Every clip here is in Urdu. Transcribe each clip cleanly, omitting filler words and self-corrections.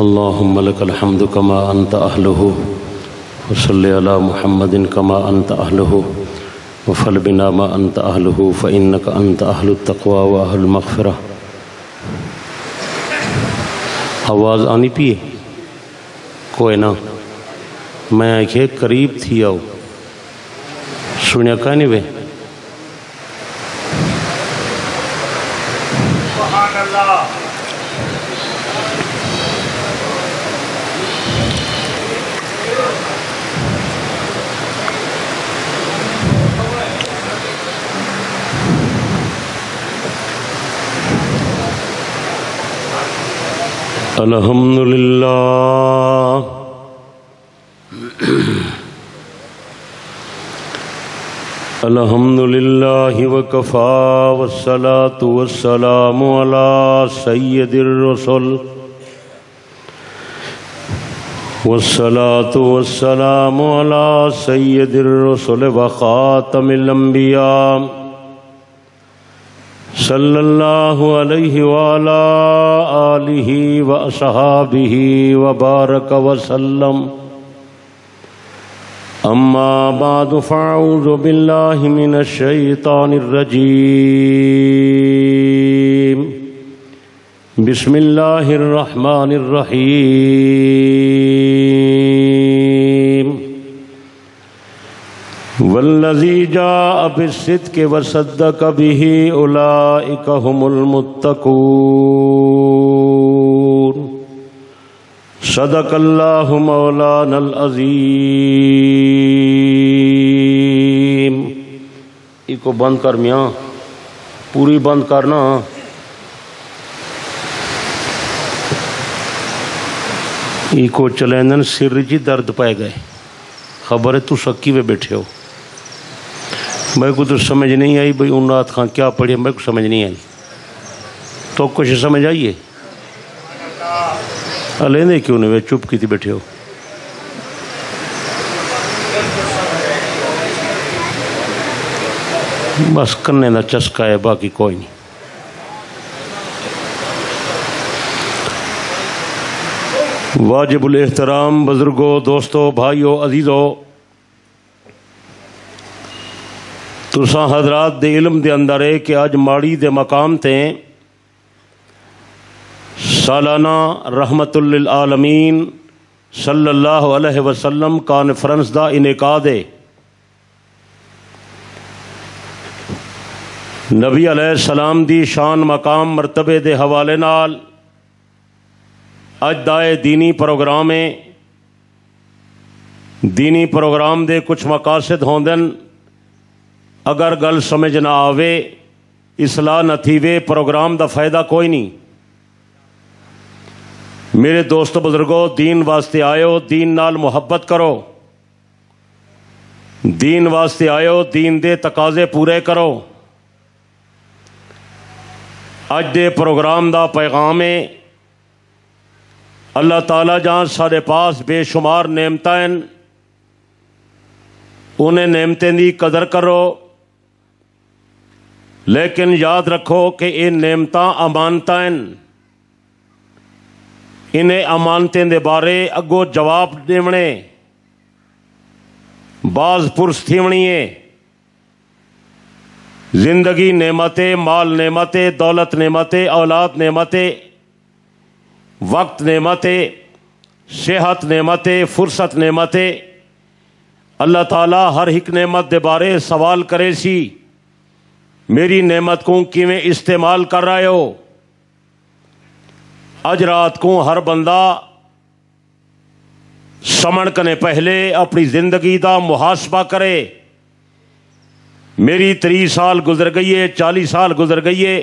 اللهم لك الحمد كما أنت أهله وصل على محمد كما أنت أهله وفعل بنا ما أنت أهله فإنك أنت أهل التقوى وأهل المغفرة. آواز آنی پی کوئی نہ میں آنکھیں قریب تھی آؤ سنیا کا نہیں وے سبحان اللہ. الحمدللہ الحمدللہ وکفا والصلاة والسلام علی سید الرسل والصلاة والسلام علی سید الرسل وخاتم الانبیاء صلی اللہ علیہ وعلا آلہ واصحابہ وبارک وسلم. اما بعد فاعوذ باللہ من الشیطان الرجیم. بسم اللہ الرحمن الرحیم. والذی جاء بالصدق وصدق به اولئک هم المتقون. صدق اللہ مولانا العظیم. کو بند کر میاں پوری بند کرنا. کو چلین سر جی درد پائے گئے خبر ہے تو سکی میں بیٹھے ہو. میرے کو تو سمجھ نہیں آئی بھائی انات خان کیا پڑھی میرے کو سمجھ نہیں آئی. تو کچھ سمجھ آئیے لینے کیوں نہیں چپ کی تھی بیٹھے ہو. بس کرنے کا چسکا ہے باقی کوئی نہیں. واجب الاحترام بزرگوں دوستوں بھائیوں عزیزوں تساں حضرات دے علم دے اندر ہے کہ آج ماڑی دے مقام تے سالانہ رحمت للعالمین صلی اللہ علیہ وسلم کانفرنس دا انعقاد ہے. نبی علیہ السلام دی شان مقام مرتبے دے حوالے نال اج دائے دینی پروگرام ہے. دینی پروگرام دے کچھ مقاصد ہوندن اگر گل سمجھ نہ آوے اصلاح نہ تھیوے پروگرام دا فائدہ کوئی نہیں. میرے دوست بزرگوں دین واسطے آئیو دین نال محبت کرو. دین واسطے آئیو دین دے تقاضے پورے کرو. اج دے پروگرام دا پیغام ہے اللہ تعالیٰ جہاں سارے پاس بے شمار نعمتیں انہیں نعمتیں دی قدر کرو لیکن یاد رکھو کہ یہ نعمتاں امانتیں انہیں امانتیں دے بارے اگو جواب دیونے باز پرس تھیونی ہے. زندگی نعمتیں مال نعمتیں دولت نعمتیں اولاد نعمتیں وقت نعمتیں صحت نعمتیں فرصت نعمتیں. اللہ تعالیٰ ہر ایک نعمت دے بارے سوال کرے سی میری نعمت کو کیویں استعمال کر رہے ہو. اج رات کو ہر بندہ سمن کنے پہلے اپنی زندگی دا محاسبہ کرے. میری 30 سال گزر گئی ہے 40 سال گزر گئی ہے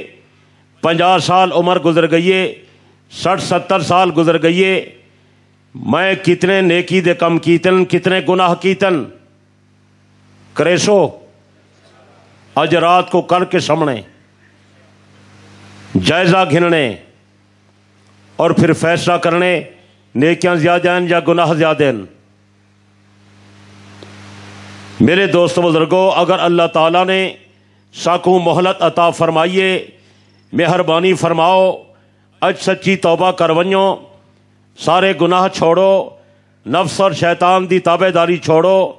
50 سال عمر گزر گئی ہے 60-70 سال گزر گئی ہے. میں کتنے نیکی دے کم کیتن کتنے گناہ کیتن کرے سو اج رات کو کر کے سامنے جائزہ گھننے اور پھر فیصلہ کرنے نیکیاں زیادہ ہیں یا گناہ زیادہ ہیں. میرے دوست بزرگوں اگر اللہ تعالیٰ نے ساکوں مہلت عطا فرمائیے مہربانی فرماؤ اج سچی توبہ کر ونجو سارے گناہ چھوڑو، نفس اور شیطان دی تابعداری چھوڑو،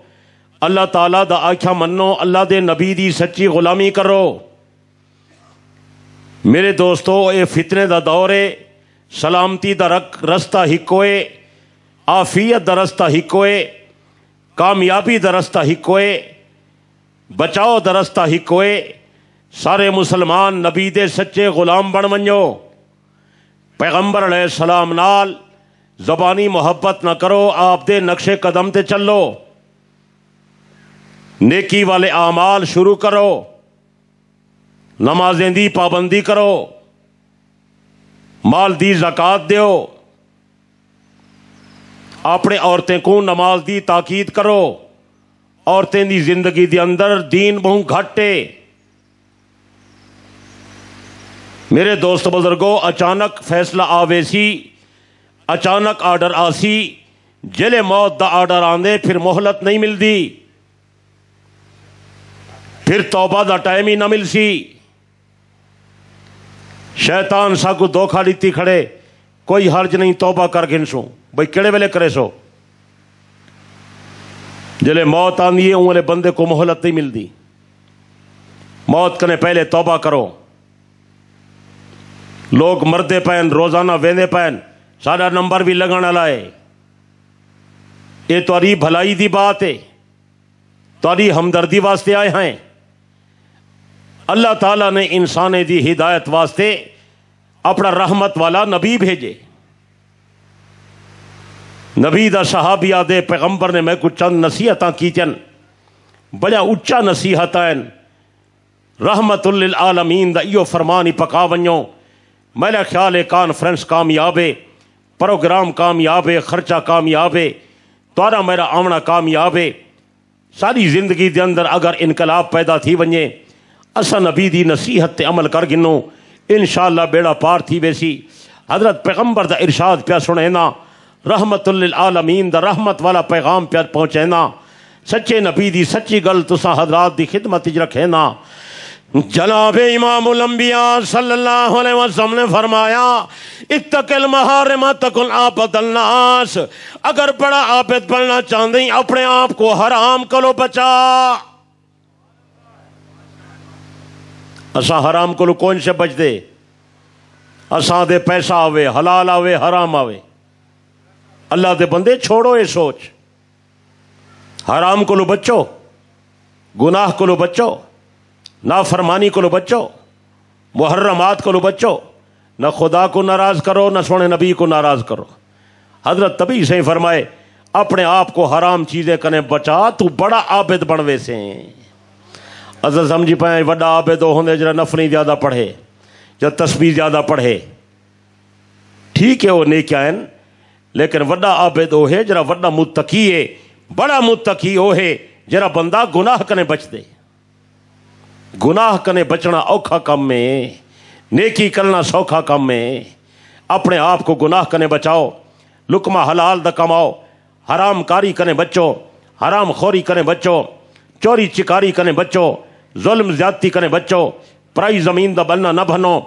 اللہ تعالیٰ دا آکھیا منو، اللہ دے نبی دی سچی غلامی کرو۔ میرے دوستو، اے فتنے دا دور ہے، سلامتی دا رستہ ہکوئے، عافیت دا رستہ ہکوئے، کامیابی دا رستہ ہکوئے، بچاؤ دا رستہ ہکوئے۔ سارے مسلمان نبی دے سچے غلام بن ونجو، پیغمبر علیہ السلام نال زبانی محبت نہ کرو، آپ دے نقش قدم تے چلو، نیکی والے اعمال شروع کرو، نمازیں دی پابندی کرو، مال دی زکات دیو، اپنے عورتیں کو نماز دی تاکید کرو۔ عورتیں دی زندگی دی اندر دین بہت گھٹے۔ میرے دوست بزرگو، اچانک فیصلہ آوے سی، اچانک آرڈر آسی، جلے موت دا آرڈر آندے پھر مہلت نہیں ملدی، پھر توبہ دا ٹائم ہی نہ مل سی۔ شیطان سا کو دھوکھا دیتی کھڑے، کوئی حرج نہیں توبہ کر گنسو، بھئی کیڑے ویلے کرے سو، جلے موت آندی ہے انہوں بندے کو مہلت نہیں ملدی۔ موت کنے پہلے توبہ کرو۔ لوگ مردے پین، روزانہ ویندے پین، سارا نمبر بھی لگانا لائے، یہ تاری بھلائی دی بات ہے، تاری ہمدردی واسطے آئے ہیں۔ اللہ تعالیٰ نے انسانے دی ہدایت واسطے اپنا رحمت والا نبی بھیجے۔ نبی دا صحابیہ دے پیغمبر نے میں کو چند نصیحتاں کیتن، بڑا اچا نصیحتاں، رحمت للعالمین دا ایو فرمانی پکا ونجو۔ میرا خیال ہے کانفرنس کامیاب ہے، پروگرام کامیاب ہے، خرچہ کامیاب ہے، تارا میرا آمنا کامیاب ہے۔ ساری زندگی دے اندر اگر انقلاب پیدا تھی ونجے، اسا نبی دی نصیحت تے عمل کر گنو، انشاءاللہ بیڑا پار تھی ویسی۔ حضرت پیغمبر دا ارشاد پیا سنینا، رحمت للعالمین دا رحمت والا پیغام پیا پہنچینا، سچے نبی دی سچی گل تسا حضرات دی خدمت وچ رکھینا۔ جناب امام الانبیاء صلی اللہ علیہ وسلم نے فرمایا، اتق المحارم تکن عابد الناس، اگر بڑا عابد بننا چاہتے اپنے آپ کو حرام کلو بچا۔ اسا حرام کلو کون سے بچ دے؟ اسا دے پیسہ آوے، حلال آوے، حرام آوے۔ اللہ دے بندے چھوڑو یہ سوچ، حرام کلو بچو، گناہ کلو بچو، نافرمانی کو بچو، محرمات کو بچو، نہ خدا کو ناراض کرو نہ سونے نبی کو ناراض کرو۔ حضرت تبھی سے فرمائے اپنے آپ کو حرام چیزیں کنے بچا، تو بڑا عابد بنوے سے۔ اصل سمجھی پائیں وڈا عابد ہو ہوندے جرا نفلی زیادہ پڑھے، جرا تسبیح زیادہ پڑھے، ٹھیک ہے وہ نیکیاں، لیکن وڈا عابد ہو ہے جرا وڈا متقی ہے، بڑا متقی ہو ہے جرا بندہ گناہ کنے بچ دے۔ گناہ کنے بچنا اوکھا کم میں، نیکی کرنا سوکھا کم میں۔ اپنے آپ کو گناہ کنے بچاؤ، لقمہ حلال دا کماؤ، حرام کاری کنے بچو، حرام خوری کنے بچو، چوری چکاری کنے بچو، ظلم زیادتی کنے بچو، پرائی زمین دا بننا نہ بنو،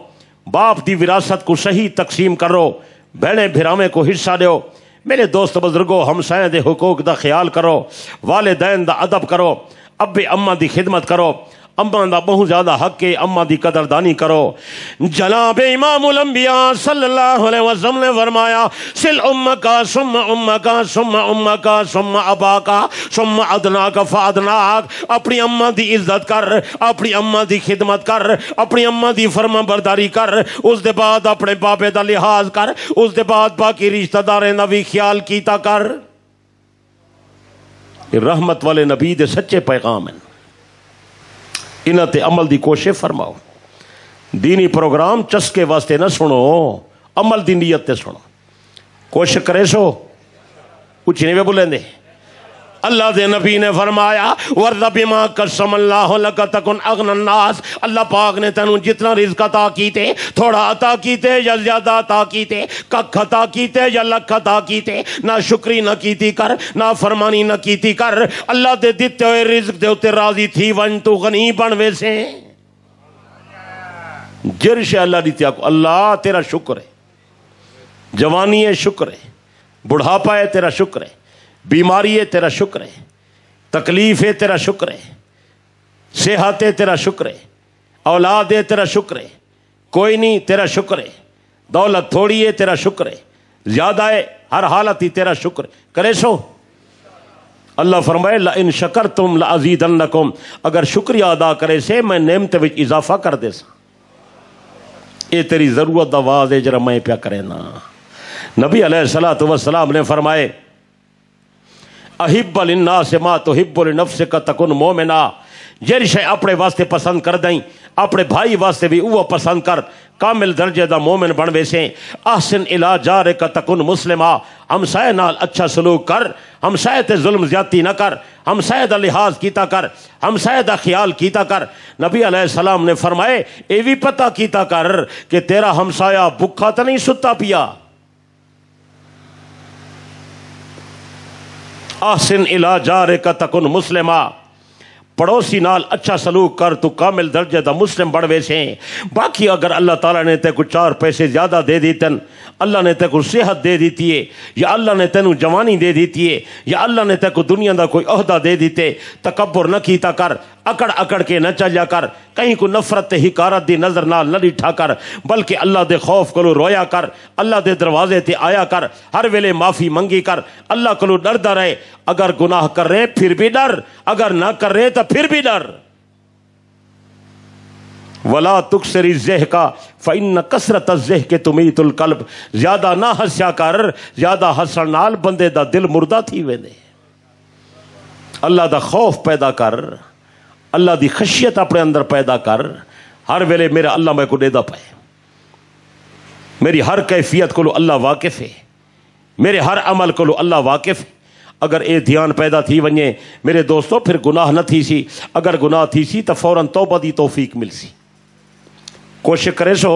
باپ دی وراثت کو صحیح تقسیم کرو، بہنے بھراویں کو حصہ دیو۔ میرے دوست بزرگو، ہمسائیں دے حقوق دا خیال کرو، والدین دا ادب کرو، ابے اماں دی خدمت کرو، اماں دا بہت زیادہ حق ہے، اماں دی قدردانی کرو۔ جناب امام الانبیاء صلی اللہ علیہ وسلم نے فرمایا، سل امکا ثم امکا ثم امکا ثم اباکا ثم ادناک فادناک، اپنی اماں دی عزت کر، اپنی اماں دی خدمت کر، اپنی اماں دی فرما برداری کر، اس دے بعد اپنے بابے دا لحاظ کر، اس دے بعد باقی رشتہ داریں دا بھی خیال کیتا کر۔ رحمت والے نبی دے سچے پیغام ہیں، انہاں تے عمل دی کوشش فرماؤ۔ دینی پروگرام چسکے واسطے نہ سنو، عمل دی نیت تے سنو، کوشش کرے سو کچھ نہیں بولیں دے۔ اللہ دے نبی نے فرمایا، وَرْضَ بِمَا قَسَّمَ اللَّهُ لَكَ تَكُنْ أَغْنَى النَّاسِ، اللہ پاک نے تینوں جتنا رزق عطا کیتے، تھوڑا عطا کیتے یا زیادہ عطا کیتے، ککھ عطا کیتے یا لکھ عطا کیتے، نہ شکری نہ کیتی کر، نہ فرمانی نہ کیتی کر، اللہ دے دیتے ہوئے رزق دے اتے راضی تھی ون، تو غنی بن ویسے۔ جرش اللہ دیتے کو، اللہ تیرا شکر ہے، جوانی ہے شکر ہے، بڑھاپا ہے تیرا شکر ہے، بیماری ہے تیرا شکر ہے، تکلیف ہے تیرا شکر ہے، صحت ہے تیرا شکر ہے، اولاد ہے تیرا شکر ہے، کوئی نہیں تیرا شکر ہے، دولت تھوڑی ہے تیرا شکر ہے، زیادہ ہے ہر حالت ہی تیرا شکر ہے، کرے سو اللہ فرمائے لئن شکرتم لازیدنکم، اگر شکریہ ادا کرے سے میں نعمت وچ اضافہ کر دے سا. اے تیری ضرورت دا آواز ہے جرا میں پیا کرے نا. نبی علیہ الصلوۃ والسلام نے فرمائے احب للناس ما تحب لنفسک تکن مومنا، جہی شے اپنے واسطے پسند کر دیں اپنے بھائی واسطے بھی وہ پسند کر، کامل درجے دا مومن بن ویسے. احسن الی جارک تکن مسلما، ہمسائے نال اچھا سلوک کر، ہمسائے تے ظلم زیادتی نہ کر، ہمسائے دا لحاظ کیتا کر، ہمسائے دا خیال کیتا کر. نبی علیہ السلام نے فرمائے اے بھی پتہ کیتا کر کہ تیرا ہمسایہ بھکھا تو نہیں ستا پیا. احسن الی جارک تکن مسلما، پڑوسی نال اچھا سلوک کر تو کامل درجے دا مسلم بڑھ ویسے. باقی اگر اللہ تعالیٰ نے تے کو 4 پیسے زیادہ دے دیتن، اللہ نے تے کو صحت دے دیتی ہے، یا اللہ نے تینوں جوانی دے دیتی ہے، یا اللہ نے تے کو دنیا دا کوئی عہدہ دے دیتے، تکبر نہ کیتا کر، اکڑ اکڑ کے نہ چلیا کر، کہیں کو نفرت تے حقارت دی نظر نال نہ ڈٹھا کر، بلکہ اللہ دے خوف کلو رویا کر، اللہ دے دروازے تے آیا کر، ہر ویلے معافی منگی کر، اللہ کلو ڈردا رہے. اگر گناہ کر رہے پھر بھی ڈر، اگر نہ کر رہے تو پھر بھی ڈر. ولا تکثر الضحک فإن کثرت الضحک تمیت القلب، زیادہ نہ ہنسیا کر، زیادہ ہسن نال بندے دا دل مردہ تھی ویندے. اللہ دا خوف پیدا کر، اللہ دی خشیت اپنے اندر پیدا کر. ہر ویلے میرا اللہ میں کو دیدا پائے، میری ہر کیفیت کو اللہ واقف ہے، میرے ہر عمل کو اللہ واقف ہے. اگر اے دھیان پیدا تھی ونجے میرے دوستو پھر گناہ نہ تھی سی. اگر گناہ تھی سی تو فوراً توبہ دی توفیق مل سی. کوشش کرے سو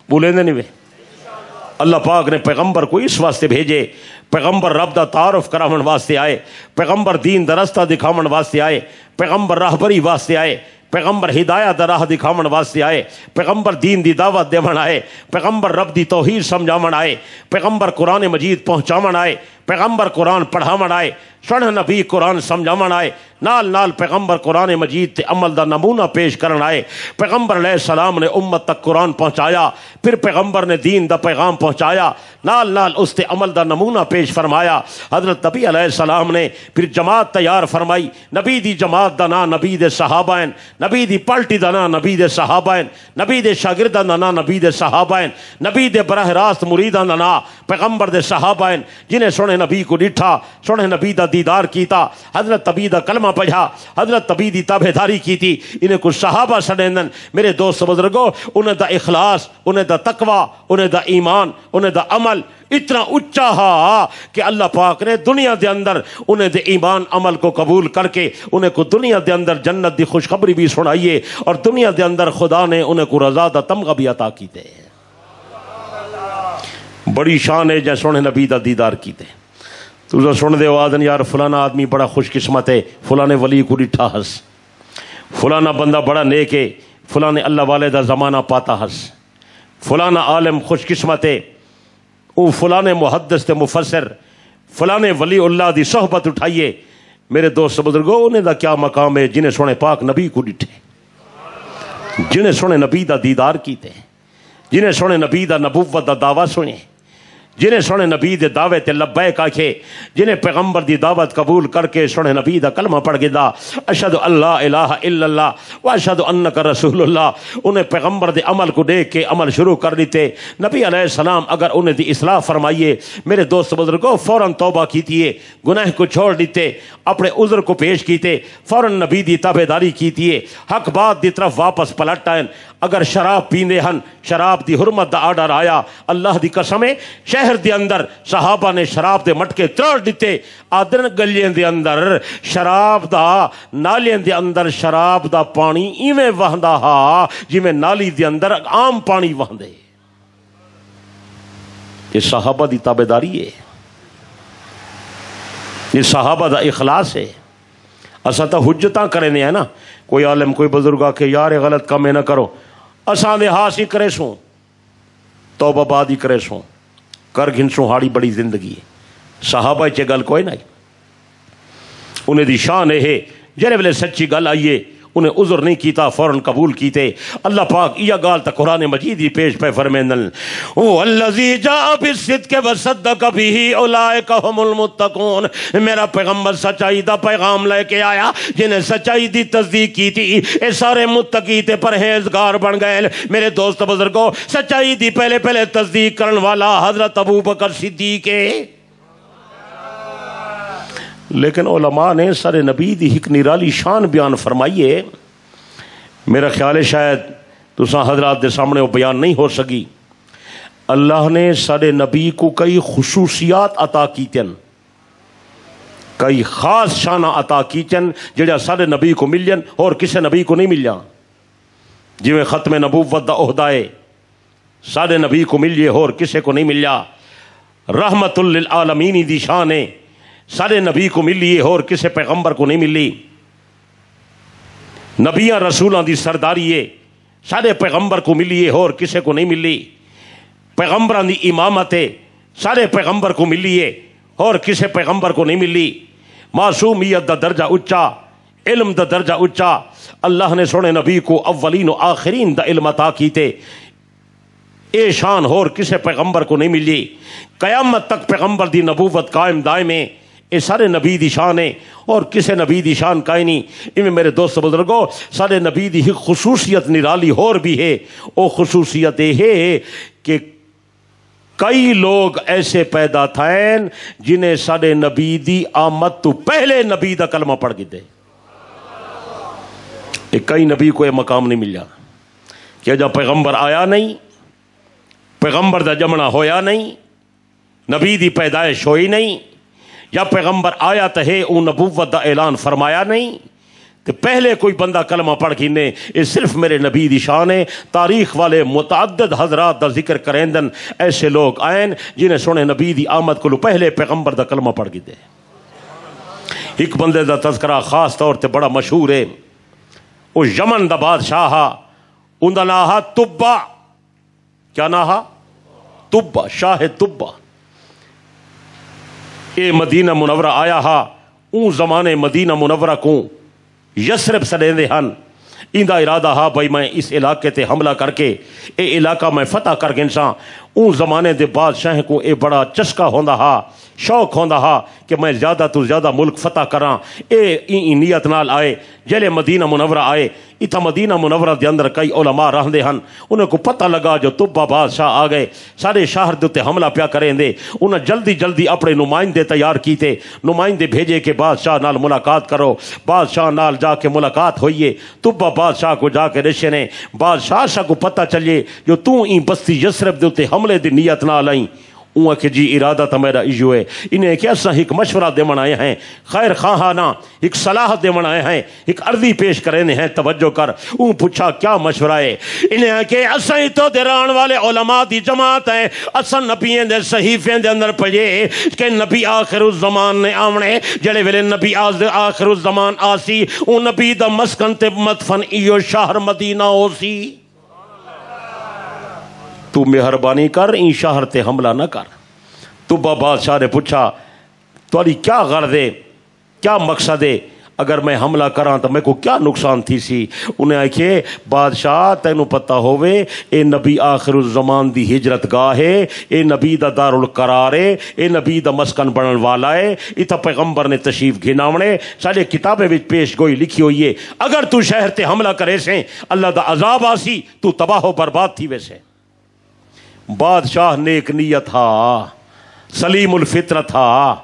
بولیں دے نہیں وے. اللہ پاک نے پیغمبر کو اس واسطے بھیجے، پیغمبر رب دا تعارف کراون واسطے آئے، پیغمبر دین دا رستہ دکھاون واسطے آئے، پیغمبر راہبری واسطے آئے، پیغمبر ہدایت دا راہ دکھاون واسطے آئے، پیغمبر دین دی دعوت دیون آئے، پیغمبر رب دی توحید سمجھاون آئے، پیغمبر قرآن مجید پہنچاون آئے، پیغمبر قرآن پڑھاون آئے، سونے نبی قرآن سمجھاون آئے، نال نال پیغمبر قرآن مجید تے عمل دا نمونہ پیش کرن آئے. پیغمبر علیہ السلام نے امت تک قرآن پہنچایا، پھر پیغمبر نے دین دا پیغام پہنچایا، نال نال اس تے عمل دا نمونہ پیش فرمایا. حضرت نبی علیہ السلام نے پھر جماعت تیار فرمائی. نبی دی جماعت دا نام نبی دے صحابہ ہیں، نبی دی پارٹی دا نام نبی دے صحابہ ہیں، نبی دے شاگرداں دا نام نبی دے صحابہ ہیں، نبی دے براہ راست مریداں دا نام پیغمبر دے صحابہ ہیں، جنہیں سونے نبی کو ڈٹھا، سونے نبی دا دیدار کیتا، حضرت نبی دا کلمہ پڑھا، حضرت نبی دی تابعداری کی تھی. انہیں کچھ صحابہ سڑیندن. میرے دوست بزرگو، انہیں دا اخلاص، انہیں دا تقوی، انہیں دا ایمان، انہیں دا عمل اتنا اچھا ہا کہ اللہ پاک نے دنیا دے اندر انہیں دے ایمان عمل کو قبول کر کے انہیں کو دنیا دے اندر جنت دی خوشخبری بھی سنائیے، اور دنیا دے اندر خدا نے انہیں کو رضا دا تمغہ بھی عطا کیتے. بڑی شان ہے جے سونے نبی دا دیدار کیتے. تو سن دے آدن یار فلانا آدمی بڑا خوش قسمت ہے، فلانے ولی کو ڈٹھا ہس، فلانا بندہ بڑا نیک ہے، فلانے اللہ والے دا زمانہ پاتا ہس، فلانا عالم خوش قسمت ہے، او فلانے محدث تے مفسر، فلانے ولی اللہ دی صحبت اٹھائیے. میرے دوست بزرگو، انہیں دا کیا مقام ہے جنہیں سونے پاک نبی کو ڈٹھے، جنہیں سونے نبی دا دیدار کیتے، جنہیں سونے نبی دا نبوت دا دعویٰ سنے، جنہیں سونے نبی دے دعوے تے لبیک آکھے، جنہیں پیغمبر دی دعوت قبول کر کے سونے نبی دا کلمہ پڑھ گدا اشہد اللہ الہ الا اللہ و اشہد انک رسول اللہ. انہیں پیغمبر دے عمل کو دیکھ کے عمل شروع کر دیتے. نبی علیہ السلام اگر انہیں دی اصلاح فرمائیے میرے دوست بزرگوں، فوراً توبہ کیتی ہے، گناہ کو چھوڑ دیتے، اپنے عذر کو پیش کیتے، فوراً نبی دی تابعداری کیتی ہے، حق بات دی طرف واپس پلٹ آئیں. اگر شراب پیندے ہن، شراب دی حرمت دا آرڈر آیا، اللہ دی قسم ہے شہر دے اندر صحابہ نے شراب دے مٹکے تروڑ دیتے. آدن گلیاں دے اندر شراب دا، نالیاں دے اندر شراب دا پانی ایویں وہندا ہا جویں نالی دے اندر عام پانی وہندے. یہ صحابہ دی تابعداری ہے، یہ صحابہ دا اخلاص ہے. اساں تا حجتاں کرنے ہیں نا، کوئی عالم کوئی بزرگ آ کے یار غلط کام نہ کرو، اساں دے ہاں سی کرے سوں، توبہ بعد ہی کرے سوں. کر گھنسوں ہاڑی بڑی زندگی ہے صحابہ چ گل کوئی نہیں انہیں دی شان ہے جڑے ویلے سچی گل آئیے انہیں عذر نہیں کیتا فوراً قبول کیتے اللہ پاک یہ گال تا قرآن مجید ہی پیش پہ فرمیندن او الذی جاء بالصدق وصدق به اولئک هم المتقون میرا پیغمبر سچائی دا پیغام لے کے آیا جنہیں سچائی دی تصدیق کی تھی اے سارے متقی تے پرہیزگار بن گئے میرے دوست بزرگوں سچائی دی پہلے تصدیق کرن والا حضرت ابوبکر صدیق ہے لیکن علماء نے سر نبی دی ایک نرالی شان بیان فرمائیے میرا خیال ہے شاید تساں حضرات دے سامنے وہ بیان نہیں ہو سکی اللہ نے سر نبی کو کئی خصوصیات عطا کیتن کئی خاص شانہ عطا کیتن جڑا سر نبی کو ملین اور کسے نبی کو نہیں ملیا جی میں ختم نبوت دا عہدائے سر نبی کو ملیے اور کسے کو نہیں ملیا رحمت للعالمین دی شان ہے سارے نبی کو ملی ہے اور کسے پیغمبر کو نہیں ملی نبیاں رسولاں دی سرداری ہے سارے پیغمبر کو ملی ہے اور کسے کو نہیں ملی پیغمبراں دی امامت ہے سارے پیغمبر کو ملی ہے اور کسے پیغمبر کو نہیں ملی معصومیت دا درجہ اونچا علم دا درجہ اونچا اللہ نے سونے نبی کو اولین و آخرین دا علم عطا کیتے اے شان اور کسے پیغمبر کو نہیں ملی قیامت تک پیغمبر دی نبوت قائم دائم ہے یہ سارے نبی دی شان ہے اور کسے نبی دی شان کائیں نہیں ان میں میرے دوست بزرگوں سارے نبی دی ایک خصوصیت نرالی اور بھی ہے وہ خصوصیت یہ ہے کہ کئی لوگ ایسے پیدا تھائیں جنہیں سارے نبی دی آمد تو پہلے نبی دا کلمہ پڑھ گئے کئی نبی کو یہ مقام نہیں ملا کہ جب پیغمبر آیا نہیں پیغمبر دا جمنا ہویا نہیں نبی دی پیدائش ہوئی نہیں یا پیغمبر آیا تو ہے اون نبوت دا اعلان فرمایا نہیں تو پہلے کوئی بندہ کلمہ پڑھ گھنے یہ صرف میرے نبی دی شان ہے تاریخ والے متعدد حضرات دا ذکر کریندن ایسے لوگ آئین جنہیں سونے نبی دی آمد کو پہلے پیغمبر دا کلمہ پڑھ گئے ایک بندے دا تذکرہ خاص طور تے بڑا مشہور ہے وہ یمن دا بادشاہ ان دا نام تبا کیا نام تبا شاہ تبا اے مدینہ منورہ آیا ہا اون زمانے مدینہ منورہ کو یسرب سڑے دے ہن ان دا ارادہ ہا بھائی میں اس علاقے تے حملہ کر کے اے علاقہ میں فتح کر کے انسان اون زمانے دے بادشاہ کو اے بڑا چسکا ہوندا ہا شوق ہوندا ہا کہ میں زیادہ تو زیادہ ملک فتح کراں اے نیت نال آئے جلے مدینہ منورہ آئے اتھا مدینہ منورہ دے اندر کئی علماء رہندے ہن انہیں کو پتہ لگا جو تبا بادشاہ آ گئے سارے شہر دے تے حملہ پیا کریں دے انہیں جلدی اپنے نمائندے تیار کیتے نمائندے بھیجے کہ بادشاہ نال ملاقات کرو بادشاہ نال جا کے ملاقات ہوئیے تبا بادشاہ کو جا کے رشے نے بادشاہ شاہ کو پتہ چلیے جو تو این بستی یسرب دے تے حملے دی نیت نال آئیں اُن کہ جی ارادہ تو میرا ایو ہے انہیں کہ اصلا ایک مشورہ دیون آئے ہیں خیر خواہانہ ایک صلاح دیون آئے ہیں ایک عرضی پیش کرنے ہیں توجہ کر اُن پوچھا کیا مشورہ ہے انہیں کہ اصلا ہی تو دران والے علماء دی جماعت ہیں اصلا نبییں دے صحیفیں دے اندر پڑھے کہ نبی آخر الزمان نے آمنے جڑے ویلے نبی آخر الزمان آسی اُن نبی دا مسکن تے مدفن ایو شہر مدینہ ہو سی تو مہربانی کر این شہر تے حملہ نہ کر تبا بادشاہ نے پوچھا تاری کیا غرض ہے کیا مقصد ہے اگر میں حملہ کراں تو میں کو کیا نقصان تھی سی انہیں آئے بادشاہ تینوں پتہ ہوئے اے نبی آخر الزمان دی ہجرت گاہ ہے اے نبی دا دار القرار ہے اے نبی دا مسکن بنن والا ہے اتھا پیغمبر نے تشریف گھناونے سارے کتابیں وچ پیش گوئی لکھی ہوئی ہے اگر تو شہر تے حملہ کرے سے اللہ دا عذاب آسی تو تباہ و برباد تھی ویسے بادشاہ نیک نیت تھا سلیم الفطرت تھا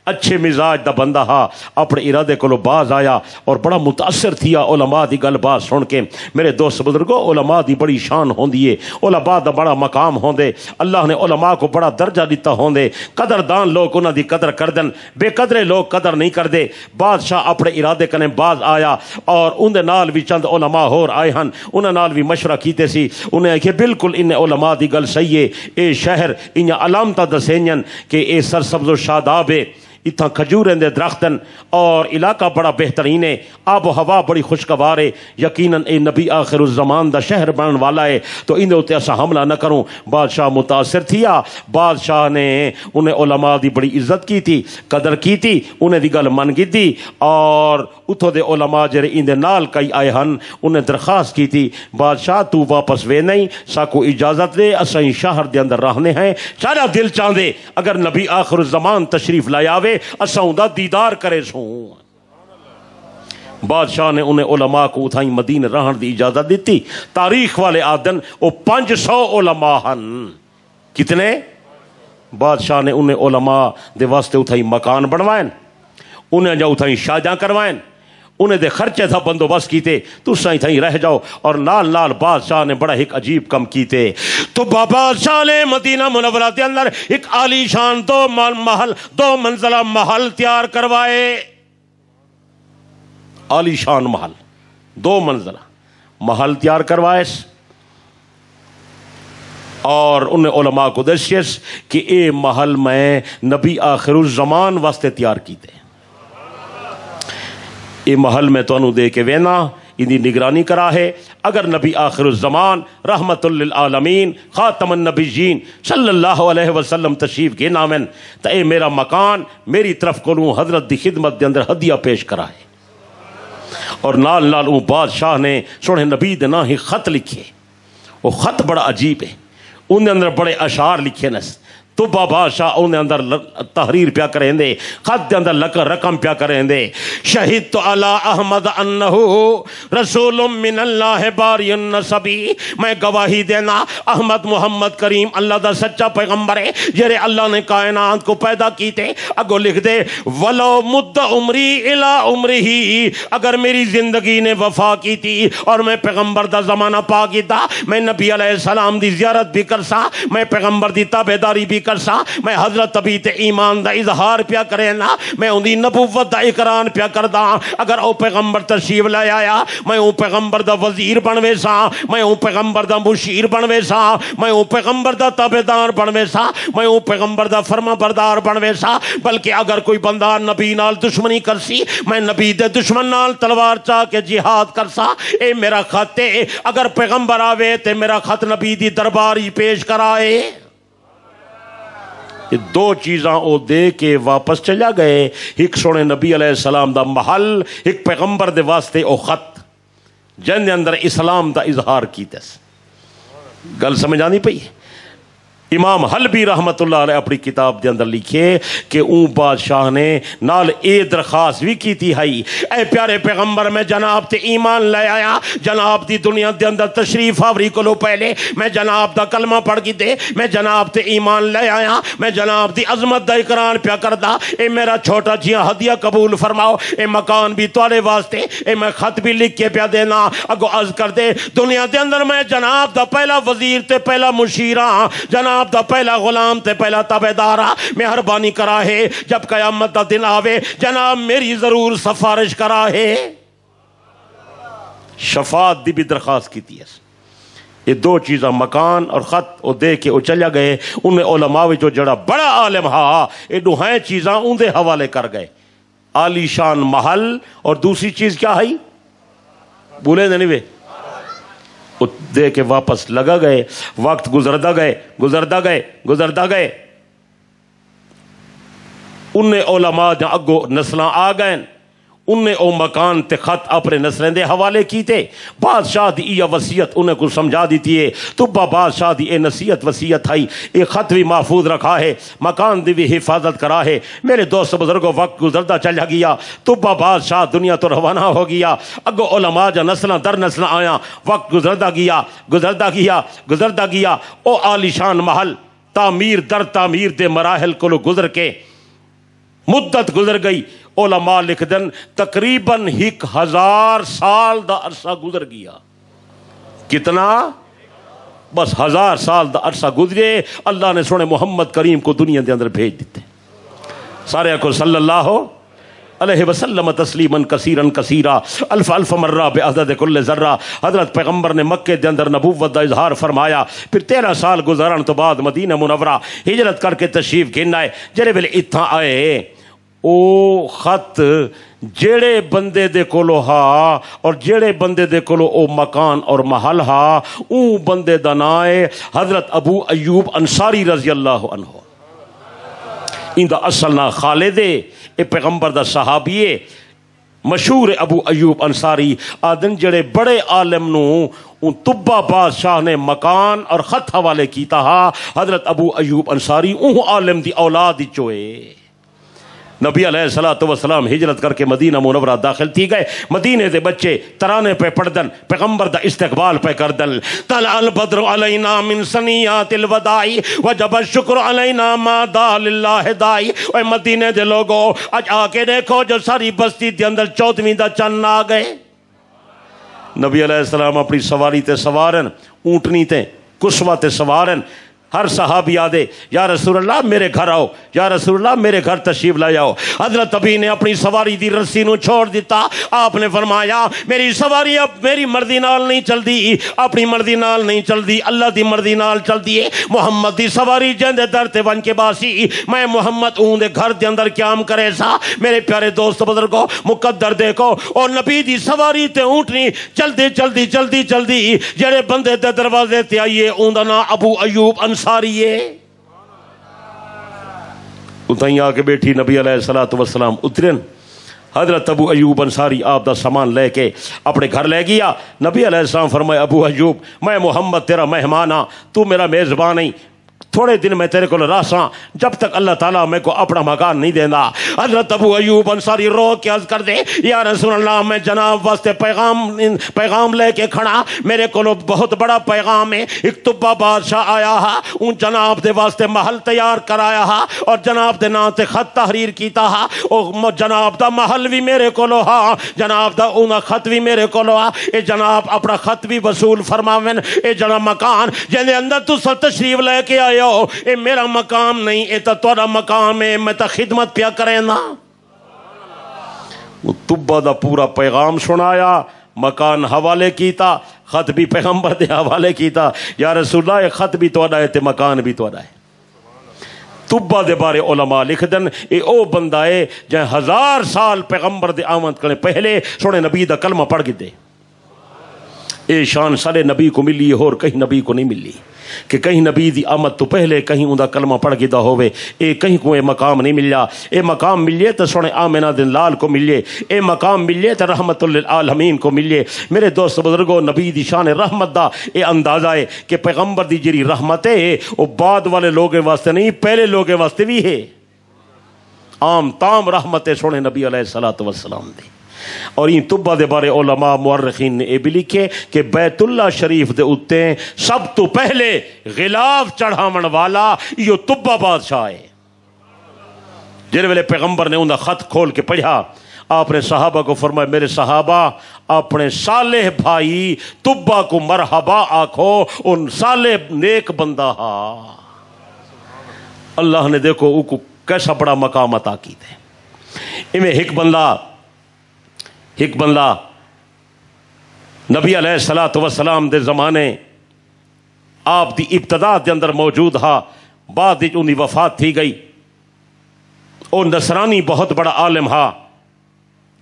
اچھے مزاج دا بندہ ہا اپنے ارادے کو باز آیا اور بڑا متاثر تھیا علماء دی گل بات سن کے میرے دوست بزرگوں علماء دی بڑی شان ہوندی ہے علماء دا بڑا مقام ہوندے اللہ نے علماء کو بڑا درجہ دیتا ہوندے قدردان لوگ انہاں دی قدر کردن بے قدرے لوگ قدر نہیں کردے بادشاہ اپنے ارادے کنے باز آیا اور ان دے نال بھی چند علماء ہور آئے ہن انہاں نال بھی مشورہ کیتے سی انہیں کہ بالکل ان علماء دی گل صحیح ہے اے شہر انہاں علامتاں دسینن کہ اے سرسبز و شاداب ہے اتھاں کھجوریں دے درخت ہیں اور علاقہ بڑا بہترین ہے، آب و ہوا بڑی خوشگوار ہے، یقیناً اے نبی آخر الزمان دا شہر بنن والا ہے، تو اندے اتے اسا حملہ نہ کروں۔ بادشاہ متاثر تھیا، بادشاہ نے انہیں علماء دی بڑی عزت کی تھی، قدر کی تھی، انہیں دی گل من کی تھی، اور اتھو دے علماء جڑے اندے نال کئی آئے ہن انہیں درخواست کی تھی بادشاہ تو واپس وے نہیں، ساکو اجازت دے، اساں شہر دے اندر رہنے ہیں، سارا دل چاہندے اگر نبی آخر الزمان تشریف لائے آوے اساں دا دیدار کرے سوں۔ بادشاہ نے انہیں علماء کو اتھائی مدینہ رہن دی اجازت دیتی۔ تاریخ والے آدن وہ 500 علماء ہن۔ کتنے؟ بادشاہ نے انہیں علماء دے واسطے اتھائی مکان بنوائیں، انہیں جو اتھائی شاجاں کروائیں، انہیں دے خرچے تھا بندوبست کیتے، تو سائیں تھائی رہ جاؤ، اور نال نال بادشاہ نے بڑا ایک عجیب کم کیتے۔ تو بادشاہ نے مدینہ منورہ دے اندر ایک عالی شان دو منزلہ محل تیار کروائے، عالی شان محل، 2 منزلہ محل تیار کروائے، اور انہیں علماء کو دسیس کہ اے محل میں نبی آخر الزمان واسطے تیار کیتے، اے محل میں تو انہوں دے کے وینا اندی نگرانی کرا ہے، اگر نبی آخر الزمان رحمت للعالمین خاتم النبیین صلی اللہ علیہ وسلم تشریف کے نامن تو اے میرا مکان میری طرف کو لوں حضرت دی خدمت دے اندر ہدیہ پیش کرا ہے۔ اور نال نال وہ بادشاہ نے سونے نبی دے نا ہی خط لکھے، وہ خط بڑا عجیب ہے، ان دے اندر بڑے اشعار لکھے نس، تو بادشاہ انہیں اندر تحریر پیا کریں دے، خط دے اندر رقم پیا کریں دے، شہدت علی احمد انہو رسول من اللہ باری النسبی، میں گواہی دینا احمد محمد کریم اللہ دا سچا پیغمبر ہے جرے اللہ نے کائنات کو پیدا کیتے۔ اگو لکھ دے ولو مد عمری الی عمرہی، اگر میری زندگی نے وفا کی تھی اور میں پیغمبر دا زمانہ پا گیتا، میں نبی علیہ السلام دی زیارت بھی کر سا، میں پیغمبر دی تابعداری بھی کر سا، میں حضرت ابھی تے ایمان دا اظہار پیا کرے نا، میں ان دی نبوت دا اقرار پیا کردا، اگر او پیغمبر تشریف لے آیا میں او پیغمبر دا وزیر بنوے سا، میں او پیغمبر دا مشیر بنوے سا، میں او پیغمبر دا تابعدار بنوے سا، میں او پیغمبر دا فرما بردار بنوے سا، بلکہ اگر کوئی بندہ نبی نال دشمنی کرسی میں نبی دے دشمن نال تلوار چاہ کے جہاد کرسا۔ اے میرا خط ہے، اگر پیغمبر آوے تے میرا خط نبی دی درباری پیش کرائے۔ یہ 2 چیزاں او دے کے واپس چلا گئے، ایک سونے نبی علیہ السلام دا محل، ایک پیغمبر دے واسطے او خط جن دے اندر اسلام دا اظہار کیتے۔ گل سمجھ آنی پئی؟ امام حلبی رحمت اللہ علیہ اپنی کتاب دے اندر لکھے کہ اون بادشاہ نے نال اے درخواست بھی کی تھی ہائی، اے پیارے پیغمبر میں جناب تے ایمان لے آیا، جناب دی دنیا دے اندر تشریف آوری کو لو پہلے میں جناب دا کلمہ پڑھ کی دے، میں جناب تے ایمان لے آیا، میں جناب دی عظمت دا اقرار پیا کردا، اے میرا چھوٹا جیاں ہدیہ قبول فرماؤ، اے مکان بھی توڑے واسطے، اے میں خط بھی لکھ کے پیا دینا، اگو عرض کر دے دنیا دے اندر میں جناب دا پہلا وزیر تے پہلا مشیرہ، جناب دا پہلا غلام تے پہلا تابعدارا، مہربانی کرا ہے جب قیامت دا دن آوے جناب میری ضرور سفارش کرا ہے۔ شفاعت دی بھی درخواست کی تھی۔ یہ 2 چیزاں مکان اور خط او دے کے او چلیا گئے، انہیں علماء جو جڑا بڑا عالم ہا یہ 2 چیزاں ان دے حوالے کر گئے، عالی شان محل اور دوسری چیز کیا ہے بولے نہیں وے دے کے واپس لگا گئے، وقت گزردا گئے انہیں علماء جہاں اگو نسلاں آ گئے، انہیں او مکان تے خط اپنے نسلیں دے حوالے کیتے، بادشاہ دی یہ وصیت انہیں کو سمجھا دیتی ہے، تو بادشاہ دی اے نصیحت وصیت ہے، اے خط بھی محفوظ رکھا ہے، مکان دی بھی حفاظت کرا ہے۔ میرے دوست بزرگوں وقت گزردا چلا گیا، تو بادشاہ دنیا تو روانہ ہو گیا، اگو علماء جا نسلیں در نسلیں آیا، وقت گزردا گیا، او عالی شان محل تعمیر در تعمیر دے مراحل کو گزر کے مدت گزر گئی، علماء لکھ دن تقریباً 1000 سال دا عرصہ گزر گیا۔ کتنا؟ بس 1000 سال دا عرصہ گزرے، اللہ نے سونے محمد کریم کو دنیا دے اندر بھیج دیتے، سارے کو صلی اللہ علیہ وسلم تسلیما کثیرا کثیرا الف الف مرہ بعدد کل ذرہ۔ حضرت پیغمبر نے مکے دے اندر نبوت دا اظہار فرمایا، پھر 13 سال گزارن تو بعد مدینہ منورہ ہجرت کر کے تشریف گھن آئے، جڑے ویلے اتھاں آئے او خط جیڑے بندے دے کولو ہا اور جیڑے بندے دے کولو او مکان اور محل ہا او بندے دا نام ہے حضرت ابو ایوب انصاری رضی اللہ عنہ. ان دا اصل نام خالد ہے، اے پیغمبر دا صحابی ہے، مشہور ابو ایوب انصاری. آدن جڑے بڑے عالم نو ان طبہ بادشاہ نے مکان اور خط حوالے کیتا ہا. حضرت ابو ایوب انصاری اون عالم دی اولاد چوئے. نبی علیہ الصلوۃ والسلام ہجرت کر کے مدینہ منورہ داخل تھی گئے. مدینے دے بچے ترانے پہ پڑھدن، پیغمبر دا استقبال پہ کردن. طلع البدر علینا من ثنیات الوداع وجب الشکر علینا ما دا للہ دائی. اے مدینے دے لوگو اج آ کے دیکھو جو ساری بستی دے اندر 14ویں دا چند آ گئے. نبی علیہ السلام اپنی سواری تے سوارن، اونٹنی تے کسوہ تے سوارن. ہر صحابی آدھے یا رسول اللہ میرے گھر آؤ، یا رسول اللہ میرے گھر تشریف لے آؤ. حضرت ابی نے اپنی سواری دی رسی نو چھوڑ دیتا. آپ نے فرمایا میری سواری اب میری مرضی نال نہیں چل دی، اپنی مرضی نال نہیں چل دی، اللہ دی مرضی نال چل دی ہے. محمد دی سواری جندے در تے ون کے باسی، میں محمد اون دے گھر دے اندر قیام کرے سا. میرے پیارے دوست بزرگو مقدر دیکھو، اور نبی دی سواری تے اونٹنی چلدی چلدی چلدی چلدی جڑے بندے دے دروازے تے آئیے اون دا نام ابو ایوب انصاری ہے. اتائیں آ کے بیٹھی نبی علیہ الصلوۃ والسلام اترن. حضرت ابو ایوب انصاری آپ دا سامان لے کے اپنے گھر لے گیا. نبی علیہ السلام فرمایا ابو ایوب میں محمد تیرا مہمان ہاں، تو میرا میزبان نہیں، تھوڑے دن میں تیرے کو راساں جب تک اللہ تعالیٰ میں کو اپنا مکان نہیں دینا. حضرت ابو ایوب انصاری رو کے عرض کر دے یا رسول اللہ میں جناب واسطے پیغام لے کے کھڑا. میرے کو بہت بڑا پیغام ہے. ایک طبہ بادشاہ آیا ہا، ان جناب دے واسطے محل تیار کرایا ہا اور جناب دے نام تے خط تحریر کیتا ہا. او جناب دا محل بھی میرے کو ہا، جناب دا اون خط بھی میرے کو ہا. اے جناب اپنا خط بھی وصول فرماویں. اے جناب مکان جن دے اندر تو تشریف لے کے آئے اے میرا مقام نہیں، اے تا تہاڈا مقام ہے، میں تا خدمت پیا کرے نا. وہ طبہ دا پورا پیغام سنایا، مکان حوالے کیتا، خط بھی پیغمبر دے حوالے کیتا. یا رسول اللہ خط بھی تہاڈا ہے تے مکان بھی تہاڈا ہے. طبہ دے بارے علماء لکھ دن اے او بندہ ہے جہاں 1000 سال پیغمبر دے آمد کرنے پہلے سونے نبی دا کلمہ پڑھ کے دے. اے شان سارے نبی کو ملی ہے اور کہیں نبی کو نہیں ملی کہ کہیں نبی دی آمد تو پہلے کہیں اوندا کلمہ پڑھ گدا ہوئے. اے کہیں کو اے مقام نہیں ملیا. اے مقام ملیے تو سونے آمنہ دن لال کو ملیے. اے مقام ملیے تو رحمت للعالمین کو ملیے. میرے دوست بزرگو نبی دی شان رحمت دا اے اندازہ ہے کہ پیغمبر دی جری رحمت ہے وہ بعد والے لوگوں واسطے نہیں پہلے لوگوں واسطے بھی ہے. عام تام رحمت ہے سونے نبی علیہ الصلوۃ والسلام دی. اور یہ طبہ دے بارے علماء مورخین نے یہ بھی لکھے کہ بیت اللہ شریف دے اتے سب تو پہلے غلاف چڑھاون والا یہ طبہ بادشاہ ہے. جن ویلے پیغمبر نے انہاں خط کھول کے پڑھا آپ نے صحابہ کو فرمایا میرے صحابہ اپنے صالح بھائی طبہ کو مرحبا آکھو، ان صالح نیک بندہ ہا. اللہ نے دیکھو ان کو کیسا بڑا مقام عطا کی تھے. میں ایک بندہ نبی علیہ الصلوۃ والسلام دے زمانے آپ دی ابتدا دے اندر موجود ہا، بعد ان دی وفات تھی گئی. او نصرانی بہت بڑا عالم ہا.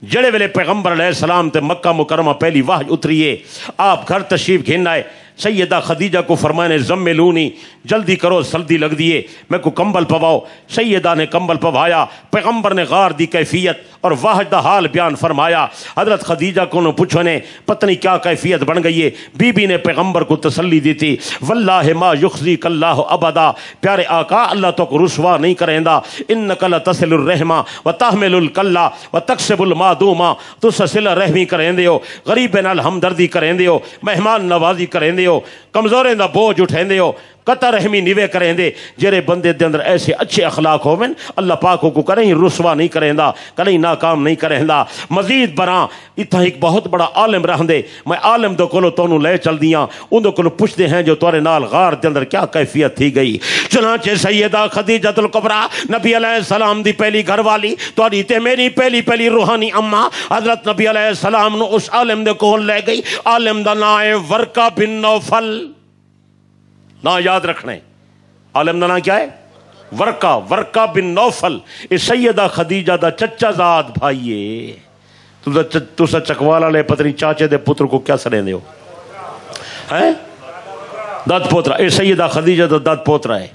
جڑے ویلے پیغمبر علیہ السلام تے مکہ مکرمہ پہلی وحی اتریے آپ گھر تشریف گھن آئے. سیدہ خدیجہ کو فرمانے زملونی جلدی کرو سردی لگ دیے میں کو کمبل پواؤ. سیدہ نے کمبل پوایا. پیغمبر نے غار دی کیفیت اور واحد دا حال بیان فرمایا. حضرت خدیجہ کو نو پوچھو نے پتنی کیا کیفیت بن گئی ہے. بی بی نے پیغمبر کو تسلی دی تھی واللہ ما یخزیک اللہ ابدا، پیارے آقا اللہ تو کو رسوا نہیں کریں دا. انک لتصل الرحمہ وتحمل الکلا وتکسب المعدومہ، تو صلہ رحمی کریں دیو، غریب نال ہمدردی کریں دیو، مہمان نوازی کریں دیو، کمزوریں دا بوجھ اٹھیں دیو، قطع رحمی نیوے کریں دے. جرے بندے دے اندر ایسے اچھے اخلاق ہوئیں اللہ پاک کو کریں رسوا نہیں کریں دا، کہیں ناکام نہیں کریں دا. مزید براں اتھا ایک بہت بڑا عالم رہن دے. میں عالم دو کلو تونوں لے چل دیاں ان دو کلو پوچھتے ہیں جو تورے نال غار دے اندر کیا کیفیت تھی گئی. چنانچہ سیدہ خدیجہ الکبریٰ نبی علیہ السلام دی پہلی گھر والی تواڈی تے میری پہلی روحانی اماں حضرت نبی علیہ السلام نو اس عالم دے کول لے گئی. عالم دا نام ہے ورقہ بن نوفل. نا یاد رکھنے عالم دا نام کیا ہے؟ ورقہ بن نوفل اے سیدہ خدیجہ دا چچا زاد بھائیے تسا چکوال والے پتنی چاچے دے پتر کو کیا سنے دیو ہے داد پوترا اے سیدہ خدیجہ دا داد پوترا ہے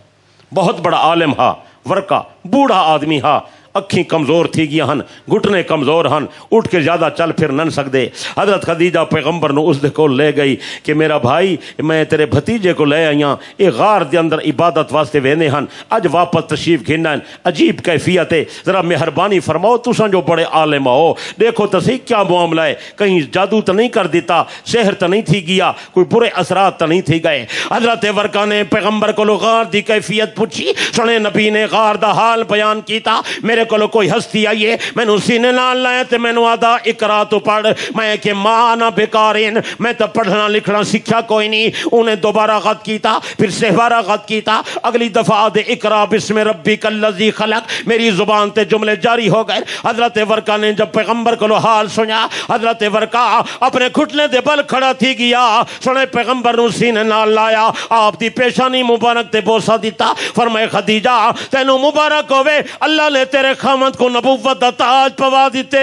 بہت بڑا عالم ہا ورقہ بوڑھا آدمی ہا اکھیں کمزور تھی گیا ہن گھٹنے کمزور ہن اٹھ کے زیادہ چل پھر نہ سکدے حضرت خدیجہ پیغمبر نو اس دے کول لے گئی کہ میرا بھائی میں تیرے بھتیجے کو لے آئیاں اے غار دے اندر عبادت واسطے وینے ہن اج واپس تشریف گھننا ہے عجیب کیفیت ہے ذرا مہربانی فرماؤ تساں جو بڑے عالم ہو دیکھو تو صحیح کیا معاملہ ہے کہیں جادو تو نہیں کر دیتا سحر تو نہیں تھی گیا کوئی برے اثرات تو نہیں تھی گئے حضرت ورقہ نے پیغمبر کو غار دی کیفیت پوچھی سنے نبی نے غار دا حال بیان کیتا میرے کو کوئی ہستی آئیے میں نو سینے نال لائے تے میں نو آدھا اقرا تو پڑھ میں کہ ماں نہ بیکارین میں تو پڑھنا لکھنا سکھیا کوئی نہیں انہیں دوبارہ غد کیتا پھر سہوارہ غد کیتا اگلی دفعہ دے اقرا بسم ربک الذی خلق میری زبان تے جملے جاری ہو گئے حضرت ورقہ نے جب پیغمبر کو حال سنیا حضرت ورقہ اپنے گھٹنے دے بل کھڑا تھی گیا سنے پیغمبر نو سینے نال لایا آپ دی پیشانی مبارک تے بوسا دیتا فرمائے خدیجہ تینو مبارک ہوئے اللہ نے تیرے خامد کو نبوت دا تاج پوا دیتے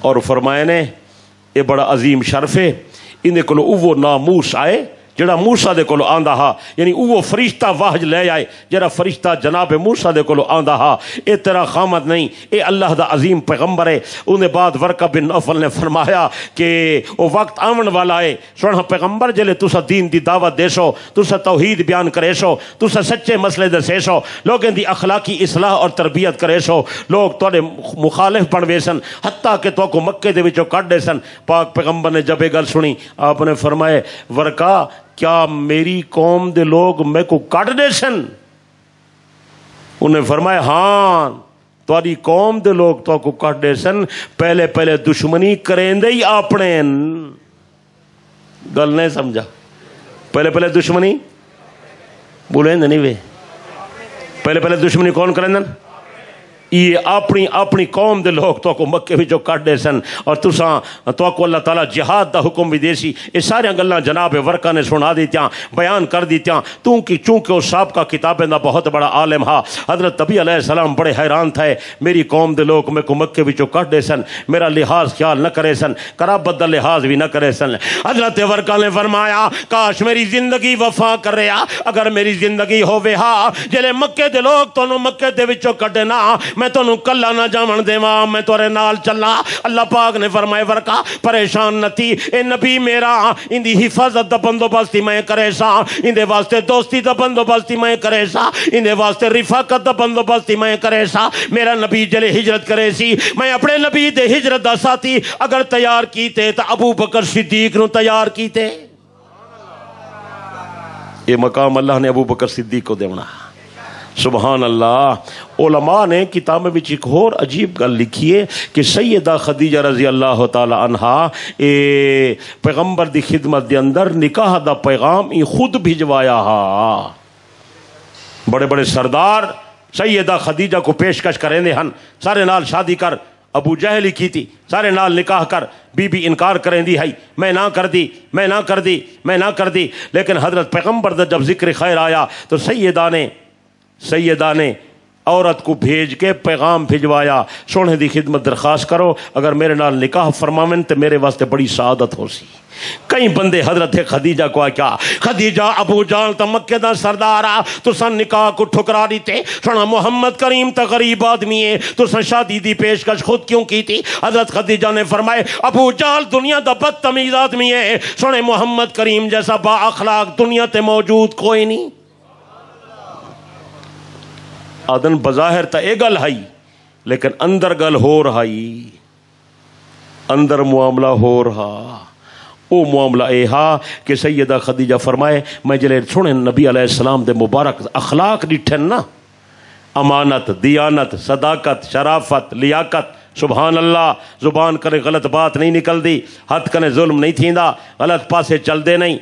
اور فرمائے نے یہ بڑا عظیم شرف ہے اندے کولو اوہ ناموس آئے جڑا موسیٰ دے کولو آندا ہا یعنی اوہ فرشتہ واہج لے آئے جڑا فرشتہ جناب موسیٰ دے کولو آندا ہا اے تیرا خامد نہیں اے اللہ دا عظیم پیغمبر ہے انہیں بعد ورقہ بن نوفل نے فرمایا کہ وہ وقت آمن والا ہے سونا پیغمبر جلے تسا دین دی دعوت دے سو تسا توحید بیان کرے سو تسا سچے مسئلے دے سے سو لوگوں دی اخلاقی اصلاح اور تربیت کرے سو لوگ توڑے مخالف بنوے سن حتیٰ کہ تو کو مکے دے وچوں کٹ دے سن پاک پیغمبر نے جب یہ گل سنی آپ نے فرمائے ورقہ کیا میری قوم دے لوگ میں کو کٹ دے سن انہیں فرمایا ہاں تاری قوم دے لوگ تو کو کٹ دے سن پہلے دشمنی کریں دے ہی اپنے گل نہیں سمجھا پہلے دشمنی بولیں نہیں وے پہلے دشمنی کون کریں دن یہ اپنی قوم دے لوگ تو کو مکے وچوں کٹ دے سن اور تساں تو کو اللہ تعالیٰ جہاد دا حکم بھی دے سی یہ سارے گلاں جناب ورقہ نے سنا دیتیاں بیان کر دیتیاں چونکہ اس صاحب کا کتابیں دا بہت بڑا عالم ہا حضرت نبی علیہ السلام بڑے حیران تھے میری قوم دے لوگ میں کو مکے وچوں کٹ دے سن میرا لحاظ خیال نہ کرے سن قرابت دا لحاظ بھی نہ کرے سن حضرت ورقہ نے فرمایا کاش میری زندگی وفا کر رہا اگر میری زندگی ہووے ہا جلے مکے دے لوگ تو مکے دے وچوں کٹے نا میں تو کلا نہ جامن دیواں میں تورے نال چلا اللہ پاک نے فرمائے ورقہ پریشان نہ تھی اے نبی میرا ان دی حفاظت دا بندوبستی میں کرے سا ان دے واسطے دوستی دا بندوبستی میں کرے سا ان دے واسطے رفاقت دا بندوبستی میں کرے سا میرا نبی جلے ہجرت کرے سی میں اپنے نبی دے ہجرت دا ساتھی اگر تیار کیتے تا ابو بکر صدیق نو تیار کیتے یہ مقام اللہ نے ابو بکر صدیق کو دیونا سبحان اللہ علماء نے کتاب میں ایک اور عجیب گل لکھی ہے کہ سیدہ خدیجہ رضی اللہ تعالی عنہا پیغمبر دی خدمت دے اندر نکاح دا پیغام ہی خود بھجوایا ہا بڑے بڑے سردار سیدہ خدیجہ کو پیشکش کریں دے ہن سارے نال شادی کر ابو جہل ہی کی تھی سارے نال نکاح کر بی بی انکار کریں دی ہے میں نہ کر دی لیکن حضرت پیغمبر دا جب ذکر خیر آیا تو سیدہ نے عورت کو بھیج کے پیغام بھجوایا سونے دی خدمت درخواست کرو اگر میرے نال نکاح فرماون تو میرے واسطے بڑی سعادت ہو سی کئی بندے حضرت خدیجہ کو کیا خدیجہ ابو جہل تا مکے دا سردارا تو سن نکاح کو ٹھکرا دیتے سونا محمد کریم تا غریب آدمی ہے تو سن شادی دی پیشکش خود کیوں کی تھی حضرت خدیجہ نے فرمائے ابو جہل دنیا دا بدتمیز آدمی ہے سونے محمد کریم جیسا با اخلاق دنیا تے موجود کوئی نہیں آدن بظاہر تا اے گل ہائی لیکن اندر گل ہو رہائی اندر معاملہ ہو رہا او معاملہ اے ہا کہ سیدہ خدیجہ فرمائے میں جلے سنے نبی علیہ السلام دے مبارک اخلاق ڈٹھن نا امانت دیانت صداقت شرافت لیاقت سبحان اللہ زبان کرے غلط بات نہیں نکل دی ہاتھ کنے ظلم نہیں تھیندا غلط پاسے چل دے نہیں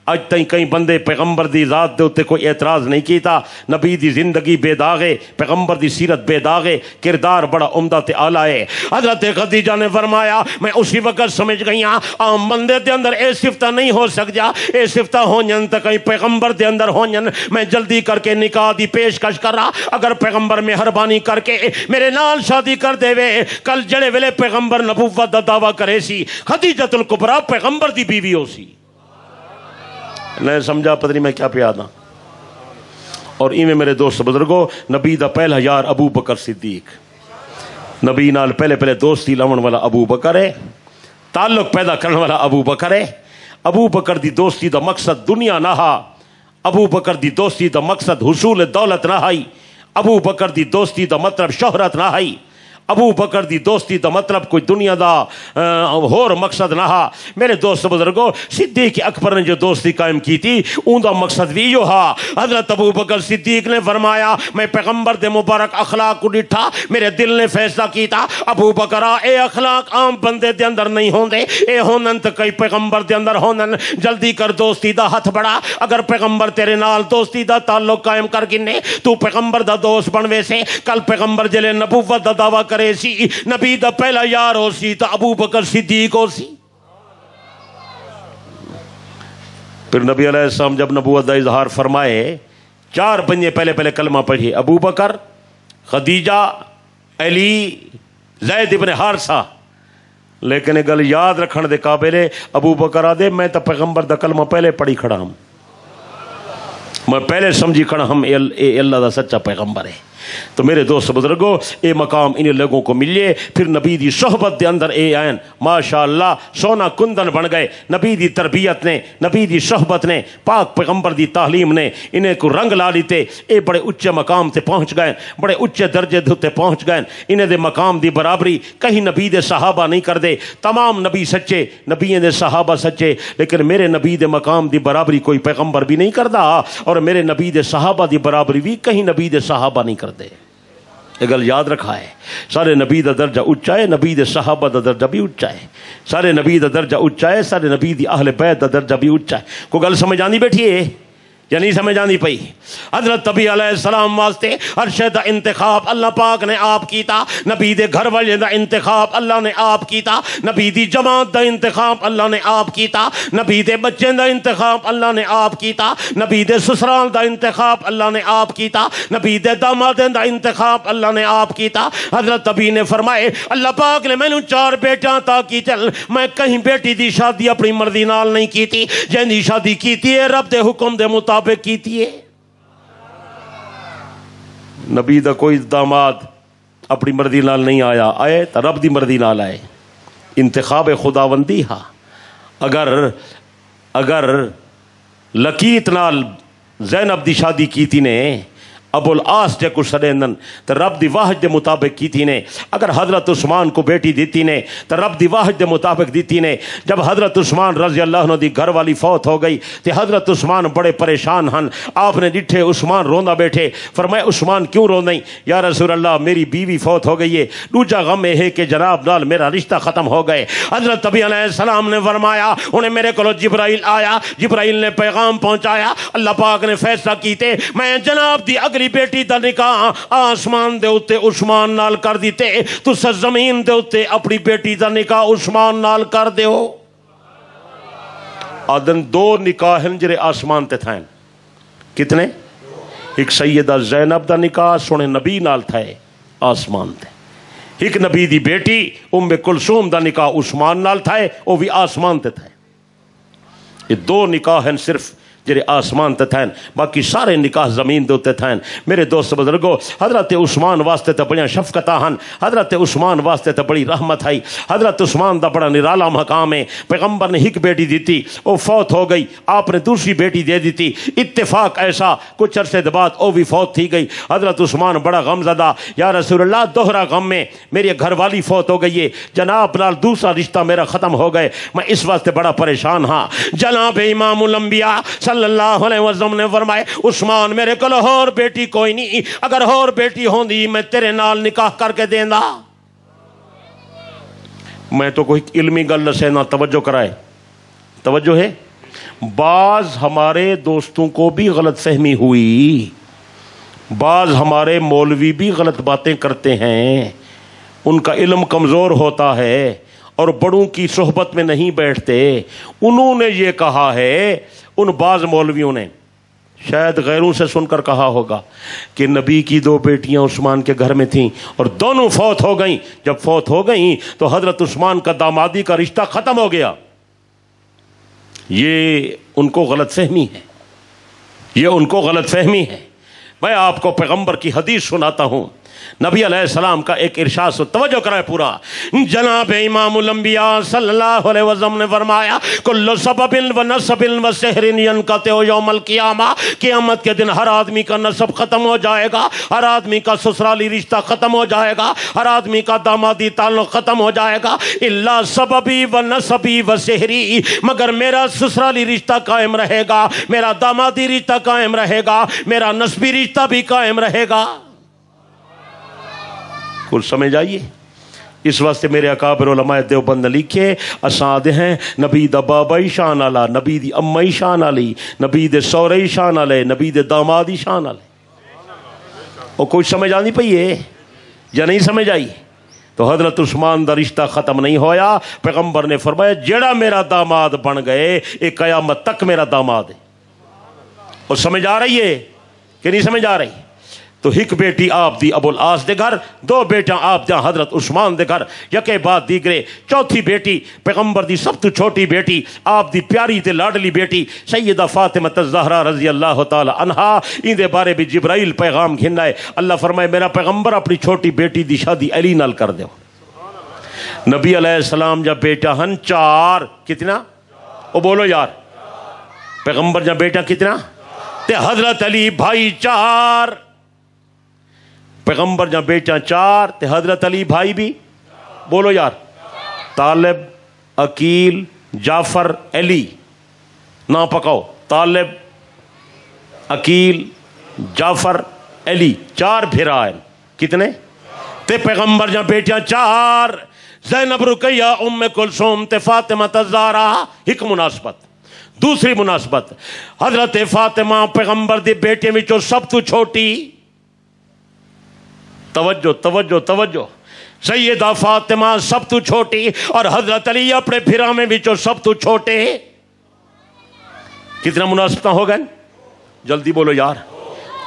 اج تائیں کئی بندے پیغمبر دی ذات دے اتے کوئی اعتراض نہیں کیتا. نبی دی زندگی بے داغے، پیغمبر دی سیرت بے داغے، کردار بڑا عمدہ تے اعلیٰ ہے. حضرت خدیجہ نے فرمایا میں اسی وقت سمجھ گئی ہاں عام بندے دے اندر اے صفتہ نہیں ہو سکتا، اے صفتہ ہونین تے کئی پیغمبر دے اندر ہونین. میں جلدی کر کے نکاح دی پیشکش کر رہا، اگر پیغمبر مہربانی کر کے میرے نال شادی کر دے وے، کل جڑے ویلے پیغمبر نبوت دا دعویٰ کرے سی خدیجۃ الکبریٰ پیغمبر دی بیوی ہو سی. نہیں سمجھا پتہ نہیں میں کیا پیا تھا. اور ایویں میرے دوست بزرگو، نبی دا پہلا یار ابو بکر صدیق، نبی نال پہلے دوستی لاون والا ابو بکر ہے، تعلق پیدا کرنے والا ابو بکر ہے. ابو بکر دی دوستی دا مقصد دنیا نہ ہا، ابو بکر دی دوستی دا مقصد حصول دولت نہ ہائی، ابو بکر دی دوستی دا مطلب شہرت نہ ہائی، ابو بکر دی دوستی دا مطلب کوئی دنیا دا ہور مقصد نہ ہا. میرے دوست بزرگو، صدیق اکبر نے جو دوستی قائم کی تھی اون دا مقصد بھی جو ہا. حضرت ابو بکر صدیق نے فرمایا میں پیغمبر دے مبارک اخلاق کو ڈٹھا، میرے دل نے فیصلہ کیتا ابو بکرا اے اخلاق عام بندے دے اندر نہیں ہوندے، اے ہونن تے کئی پیغمبر دے اندر ہونن. جلدی کر دوستی دا ہاتھ بڑھا، اگر پیغمبر تیرے نال دوستی دا تعلق قائم کر گنے تو پیغمبر دا دوست بنوے سے. کل پیغمبر جلے نبوت دا دعویٰ کرے سی، نبی دا پہلا یار ہو سی تو ابو بکر صدیق ہو سی. پھر نبی علیہ السلام جب نبوت دا اظہار فرمائے، 4 بندے پہلے کلمہ پڑھے، ابو بکر، خدیجہ، علی، زید ابن حارثہ. لیکن یہ گل یاد رکھن دے قابل ہے، ابو بکر آدھے میں تو پیغمبر دا کلمہ پہلے پڑھی کھڑا ہوں، میں پہلے سمجھی کھڑا ہم اے اللہ دا سچا پیغمبر ہے. تو میرے دوست بزرگو، اے مقام ان لوگوں کو ملے، پھر نبی دی صحبت دے اندر اے آئین ماشاءاللہ سونا کندن بن گئے. نبی دی تربیت نے، نبی دی صحبت نے، پاک پیغمبر دی تعلیم نے انہیں کو رنگ لا لیتے. اے بڑے اچھے مقام تے پہنچ گئے، بڑے اچھے درجے دھتے پہنچ گئے. انہیں دے مقام دی برابری کہیں نبی دے صحابہ نہیں کر دے. تمام نبی سچے، نبی دے صحابہ سچے، لیکن میرے نبی دے مقام دی برابری کوئی پیغمبر بھی نہیں کردا، اور میرے نبی دے صحابہ دی برابری بھی کہیں نبی دے صحابہ نہیں کر دے. یہ گل یاد رکھا ہے. سارے نبی دا درجہ اونچا ہے، نبی دے صحابہ دا درجہ بھی اونچا ہے. سارے نبی دا درجہ اونچا ہے، سارے نبی دی اہل بیت دا درجہ بھی اونچا ہے. کوئی گل سمجھ آندی بیٹھی ہے یا نہیں سمجھ آندی پئی؟ حضرت نبی علیہ السلام واسطے ہر شے دا انتخاب اللہ پاک نے آپ کیتا. نبی دے گھر والے دا انتخاب اللہ نے آپ کیتا، نبی دی جماعت دا انتخاب اللہ نے آپ کیتا، نبی دے بچے دا انتخاب اللہ نے آپ کیتا، نبی دے سسرال دا انتخاب اللہ نے آپ کیتا، نبی دے داماد دا انتخاب اللہ نے آپ کیتا. حضرت نبی نے فرمائے اللہ پاک نے مینوں 4 بیٹیاں عطا کی، چل میں کہیں بیٹی دی شادی اپنی مرضی نال نہیں کیتی، جن دی شادی کیتی ہے رب دے حکم دے مطابق کیتی ہے. نبی دا کوئی داماد اپنی مرضی نال نہیں آیا، آئے تو رب دی مرضی نال آئے. انتخاب خداوندی ہا. اگر لقیت نال زینب دی شادی کیتی نے، ابو العاص جے کو سڑیندن تو رب دی واحد دے مطابق کیتی نے. اگر حضرت عثمان کو بیٹی دیتی نے تو رب دی واحد دے مطابق دیتی نے. جب حضرت عثمان رضی اللہ عنہ دی گھر والی فوت ہو گئی تو حضرت عثمان بڑے پریشان ہن. آپ نے ڈٹھے عثمان روندا بیٹھے. فرمایا عثمان کیوں رو نہیں؟ یا رسول اللہ میری بیوی فوت ہو گئی ہے، دوجا غم یہ ہے کہ جناب نال میرا رشتہ ختم ہو گئے. حضرت نبی علیہ السلام نے فرمایا انہیں میرے کو جبرائیل آیا، جبرائیل نے پیغام پہنچایا، اللہ پاک نے فیصلہ کیتے میں جناب دی اگلی بیٹی دا نکاح آسمان دے اتے عثمان نال کر دیتے، تو زمین دے اتے اپنی بیٹی دا نکاح عثمان نال کر دیو. آدن 2 نکاح جڑے آسمان تے تھائیں. کتنے؟ ایک سیدہ زینب دا نکاح سونے نبی نال تھائے آسمان تے، ایک نبی دی بیٹی ام کلثوم دا نکاح عثمان نال تھائے، وہ بھی آسمان تے تھائے. یہ 2 نکاح ہیں صرف جڑے آسمان تے تھائن، باقی سارے نکاح زمین دے تھائن. میرے دوست بزرگو، حضرت عثمان واسطے تے بڑیاں شفقتاں ہن، حضرت عثمان واسطے تے بڑی رحمت ہے. حضرت عثمان دا بڑا نرالا مقام ہے. پیغمبر نے ایک بیٹی دیتی، وہ فوت ہو گئی، آپ نے دوسری بیٹی دے دیتی. اتفاق ایسا کچھ عرصے بعد وہ بھی فوت تھی گئی. حضرت عثمان بڑا غم زدہ، یا رسول اللہ دوہرا غم میں میری گھر والی فوت ہو گئی ہے، جناب نال دوسرا رشتہ میرا ختم ہو گئے، میں اس واسطے بڑا پریشان ہاں. جناب امام الانبیاء صلی اللہ علیہ وسلم نے فرمائے عثمان میرے کو اور بیٹی کوئی نہیں، اگر اور بیٹی ہوندی میں تیرے نال نکاح کر کے دیندا. میں تو کوئی علمی گل نہ توجہ کرائے، توجہ ہے. بعض ہمارے دوستوں کو بھی غلط فہمی ہوئی، بعض ہمارے مولوی بھی غلط باتیں کرتے ہیں، ان کا علم کمزور ہوتا ہے اور بڑوں کی صحبت میں نہیں بیٹھتے. انہوں نے یہ کہا ہے، ان بعض مولویوں نے شاید غیروں سے سن کر کہا ہوگا کہ نبی کی 2 بیٹیاں عثمان کے گھر میں تھیں اور دونوں فوت ہو گئیں. جب فوت ہو گئیں تو حضرت عثمان کا دامادی کا رشتہ ختم ہو گیا. یہ ان کو غلط فہمی ہے، یہ ان کو غلط فہمی ہے. میں آپ کو پیغمبر کی حدیث سناتا ہوں. نبی علیہ السلام کا ایک ارشاد سے توجہ کرائے پورا. جناب امام الانبیاء صلی اللہ علیہ وسلم نے فرمایا کل سبب و نسب و سحر ینقطع یوم القیامہ. قیامت کے دن ہر آدمی کا نسب ختم ہو جائے گا، ہر آدمی کا سسرالی رشتہ ختم ہو جائے گا، ہر آدمی کا دامادی تعلق ختم ہو جائے گا. الا سببی و نسبی و سحری، مگر میرا سسرالی رشتہ قائم رہے گا، میرا دامادی رشتہ قائم رہے گا، میرا نسبی رشتہ بھی قائم رہے گا. کچھ سمجھ آئیے؟ اس واسطے میرے اکابر علماء دیوبند نے لکھے اساد ہیں نبی دا بابا شان آلا، نبی دی امی شان آلی، نبی دے سورے شان آلے، نبی دے دامادی شان آلے. اور کچھ سمجھ آنی پئی ہے یا نہیں سمجھ آئی؟ تو حضرت عثمان دا رشتہ ختم نہیں ہویا. پیغمبر نے فرمایا جیڑا میرا داماد بن گئے ایک قیامت تک میرا داماد ہے. اور سمجھ آ رہی ہے کہ نہیں سمجھ آ رہی؟ تو ایک بیٹی آپ دی ابو العاص دے گھر، 2 بیٹیاں آپ دیاں حضرت عثمان دے گھر، یکے بعد دیگرے. چوتھی بیٹی پیغمبر دی سب تو چھوٹی بیٹی، آپ دی پیاری تے لاڈلی بیٹی سیدہ فاطمہ الزہرا رضی اللہ تعالی عنہا. ان دے بارے بھی جبرائیل پیغام گھننا ہے. اللہ فرمائے میرا پیغمبر اپنی چھوٹی بیٹی دی شادی علی نال کر دیو. نبی علیہ السلام جب بیٹا ہن 4، کتنا؟ او بولو یار. پیغمبر جب بیٹا کتنا؟ تے حضرت علی بھائی 4. پیغمبر جہاں بیٹا 4 تے حضرت علی بھائی بھی بولو یار. طالب، عقیل، جعفر، علی. نہ پکاؤ. طالب، عقیل، جعفر، علی. 4 بھیرا ہیں. کتنے؟ تے پیغمبر جہاں بیٹا 4 زینب، رقیہ، ام کلثوم تے فاطمہ الزہرا. ایک مناسبت. دوسری مناسبت حضرت فاطمہ پیغمبر دی بیٹے وچوں سب تو چھوٹی. توجہ توجہ توجہ. سیدہ فاطمہ سب تو چھوٹی اور حضرت علی اپنے پھرامے وچوں سب تو چھوٹے. کتنا مناسبت ہو گئے؟ جلدی بولو یار.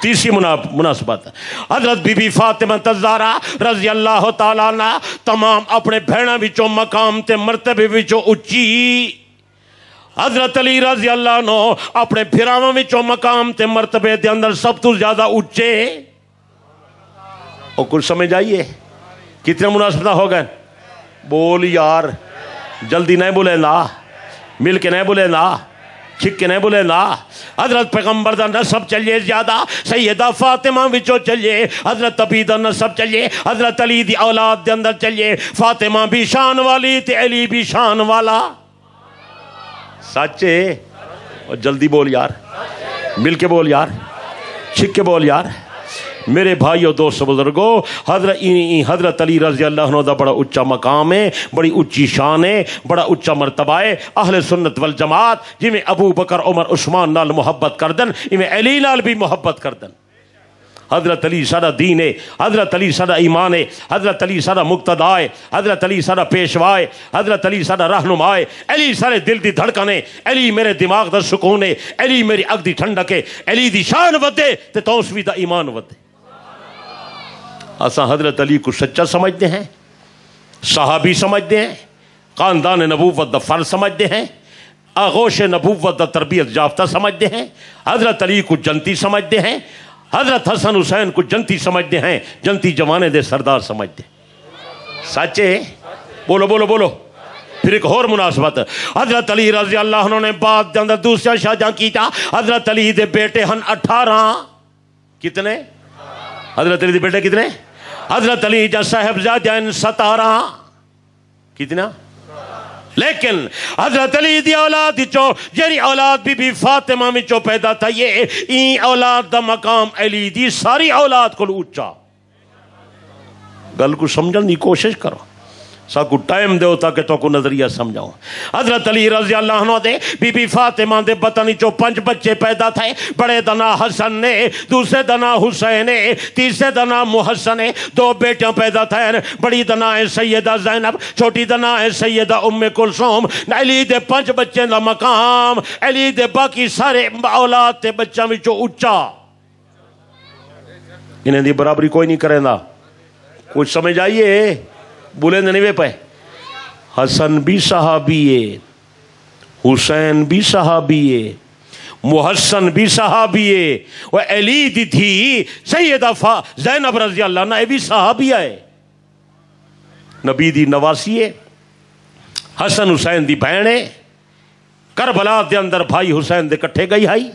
تیسری مناسبت حضرت بی بی فاطمہ الزہرا رضی اللہ تعالیٰ عنہ تمام اپنے بہنوں وچوں مقام تے مرتبے وچوں اچھی. حضرت علی رضی اللہ عنہ اپنے پھراواں وچوں مقام تے مرتبے دے اندر سب تو زیادہ اچھے. اور کچھ سمجھ آئیے کتنے مناسبت ہو گئے؟ بول یار. جلدی نہیں بولے نا، مل کے نہیں بولے نا، چھک کے نہیں بولے نا. حضرت پیغمبر دا نسب چلیے زیادہ، سیدہ فاطمہ وچوں چلیے، حضرت ابی دا نسب چلیے، حضرت علی دی اولاد دے اندر چلیے. فاطمہ بھی شان والی تے علی بھی شان والا. سچے؟ اور جلدی بول یار، مل کے بول یار، چھک کے بول یار. میرے بھائیو دوست بزرگو، حضرت علی رضی اللہ عنہ دا بڑا اچھا مقام ہے، بڑی اچھی شان ہے، بڑا اچھا مرتبہ ہے. اہل سنت والجماعت جی میں ابو بکر عمر عثمان نال محبت کردن میں علی نال بھی محبت کردن. حضرت علی سارا دین ہے، حضرت علی سارا ایمان ہے، حضرت علی سارا مقتدا ہے، حضرت علی سارا پیشوا ہے، حضرت علی سارا رہنما ہے. علی سارے دل دی دھڑکن ہے، علی میرے دماغ دا سکون ہے، علی میری اگ دی ٹھنڈک ہے. علی دی شان ودے تے توسوی دا ایمان ودے. اساں حضرت علی کو سچا سمجھتے ہیں، صحابی سمجھتے ہیں، خاندان نبوت دا فرض سمجھتے ہیں، آغوش نبوت دا تربیت یافتہ سمجھتے ہیں. حضرت علی کو جنتی سمجھتے ہیں، حضرت حسن حسین کو جنتی سمجھتے ہیں، جنتی جوانے دے سردار سمجھتے ہیں. سچے؟ بولو بولو بولو. پھر ایک اور مناسبت حضرت علی رضی اللہ عنہ نے بعد دے اندر دوسرا شاہجہاں کیتا. حضرت علی دے بیٹے ہن 18. کتنے؟ حضرت علی دے بیٹے کتنے؟ حضرت علی جا صاحبزادہ 17. کتنا؟ لیکن حضرت علی دی اولاد چو جیری اولاد بی بی فاطمہ میں چو پیدا تھا یہ اولاد دا مقام علی دی ساری اولاد کو اونچا. گل کو سمجھن دی کوشش کرو. ساکو ٹائم دیو تاکہ تو کو نظریہ سمجھاؤں. حضرت علی رضی اللہ عنہ دے بی بی فاطمہ دے بطنی چو 5 بچے پیدا تھے. بڑے دنا حسن نے، دوسرے دنا حسین نے، تیسرے دنا محسن نے. 2 بیٹیاں پیدا تھے. بڑی دنا ہے سیدہ زینب، چھوٹی دنا ہے سیدہ ام کلثوم. علی دے 5 بچے دا مقام علی دے باقی سارے اولاد تے بچوں وچوں اچا. انہیں دی برابری کوئی نہیں کرے گا. کچھ سمجھ آئیے؟ بولے نہیں پہ. حسن بھی صحابی ہے، حسین بھی صحابی ہے، محسن بھی صحابی ہے. وہ علی دی تھی سیدہ زینب رضی اللہ عنہ بھی صحابی ہے، نبی دی نواسی ہے. حسن حسین دی بہن ہے. کربلا دے اندر بھائی حسین دے کٹھے گئی ہائی.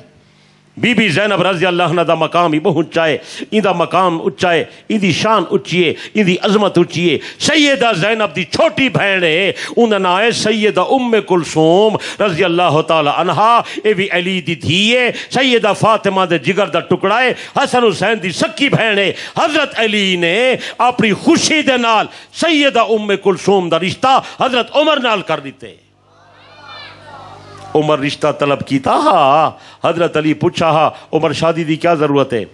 بی بی زینب رضی اللہ عنہ دا مقام ہی بہت اچا ہے. ان دا مقام اچا ہے، ان دی شان اچھی ہے، ان دی عظمت اچھی ہے. سیدہ زینب دی چھوٹی بہن ہے، انہاں نام ہے سیدہ ام کلثوم رضی اللہ تعالی عنہا. اے بھی علی دی دھی ہے. سیدہ فاطمہ دے جگر دا ٹکڑا ہے. حسن حسین دی سکی بہن ہے. حضرت علی نے اپنی خوشی دے نال سیدہ ام کلثوم دا رشتہ حضرت عمر نال کر دیتے. عمر رشتہ طلب کیتا. حضرت علی پوچھا عمر شادی دی کیا ضرورت ہے؟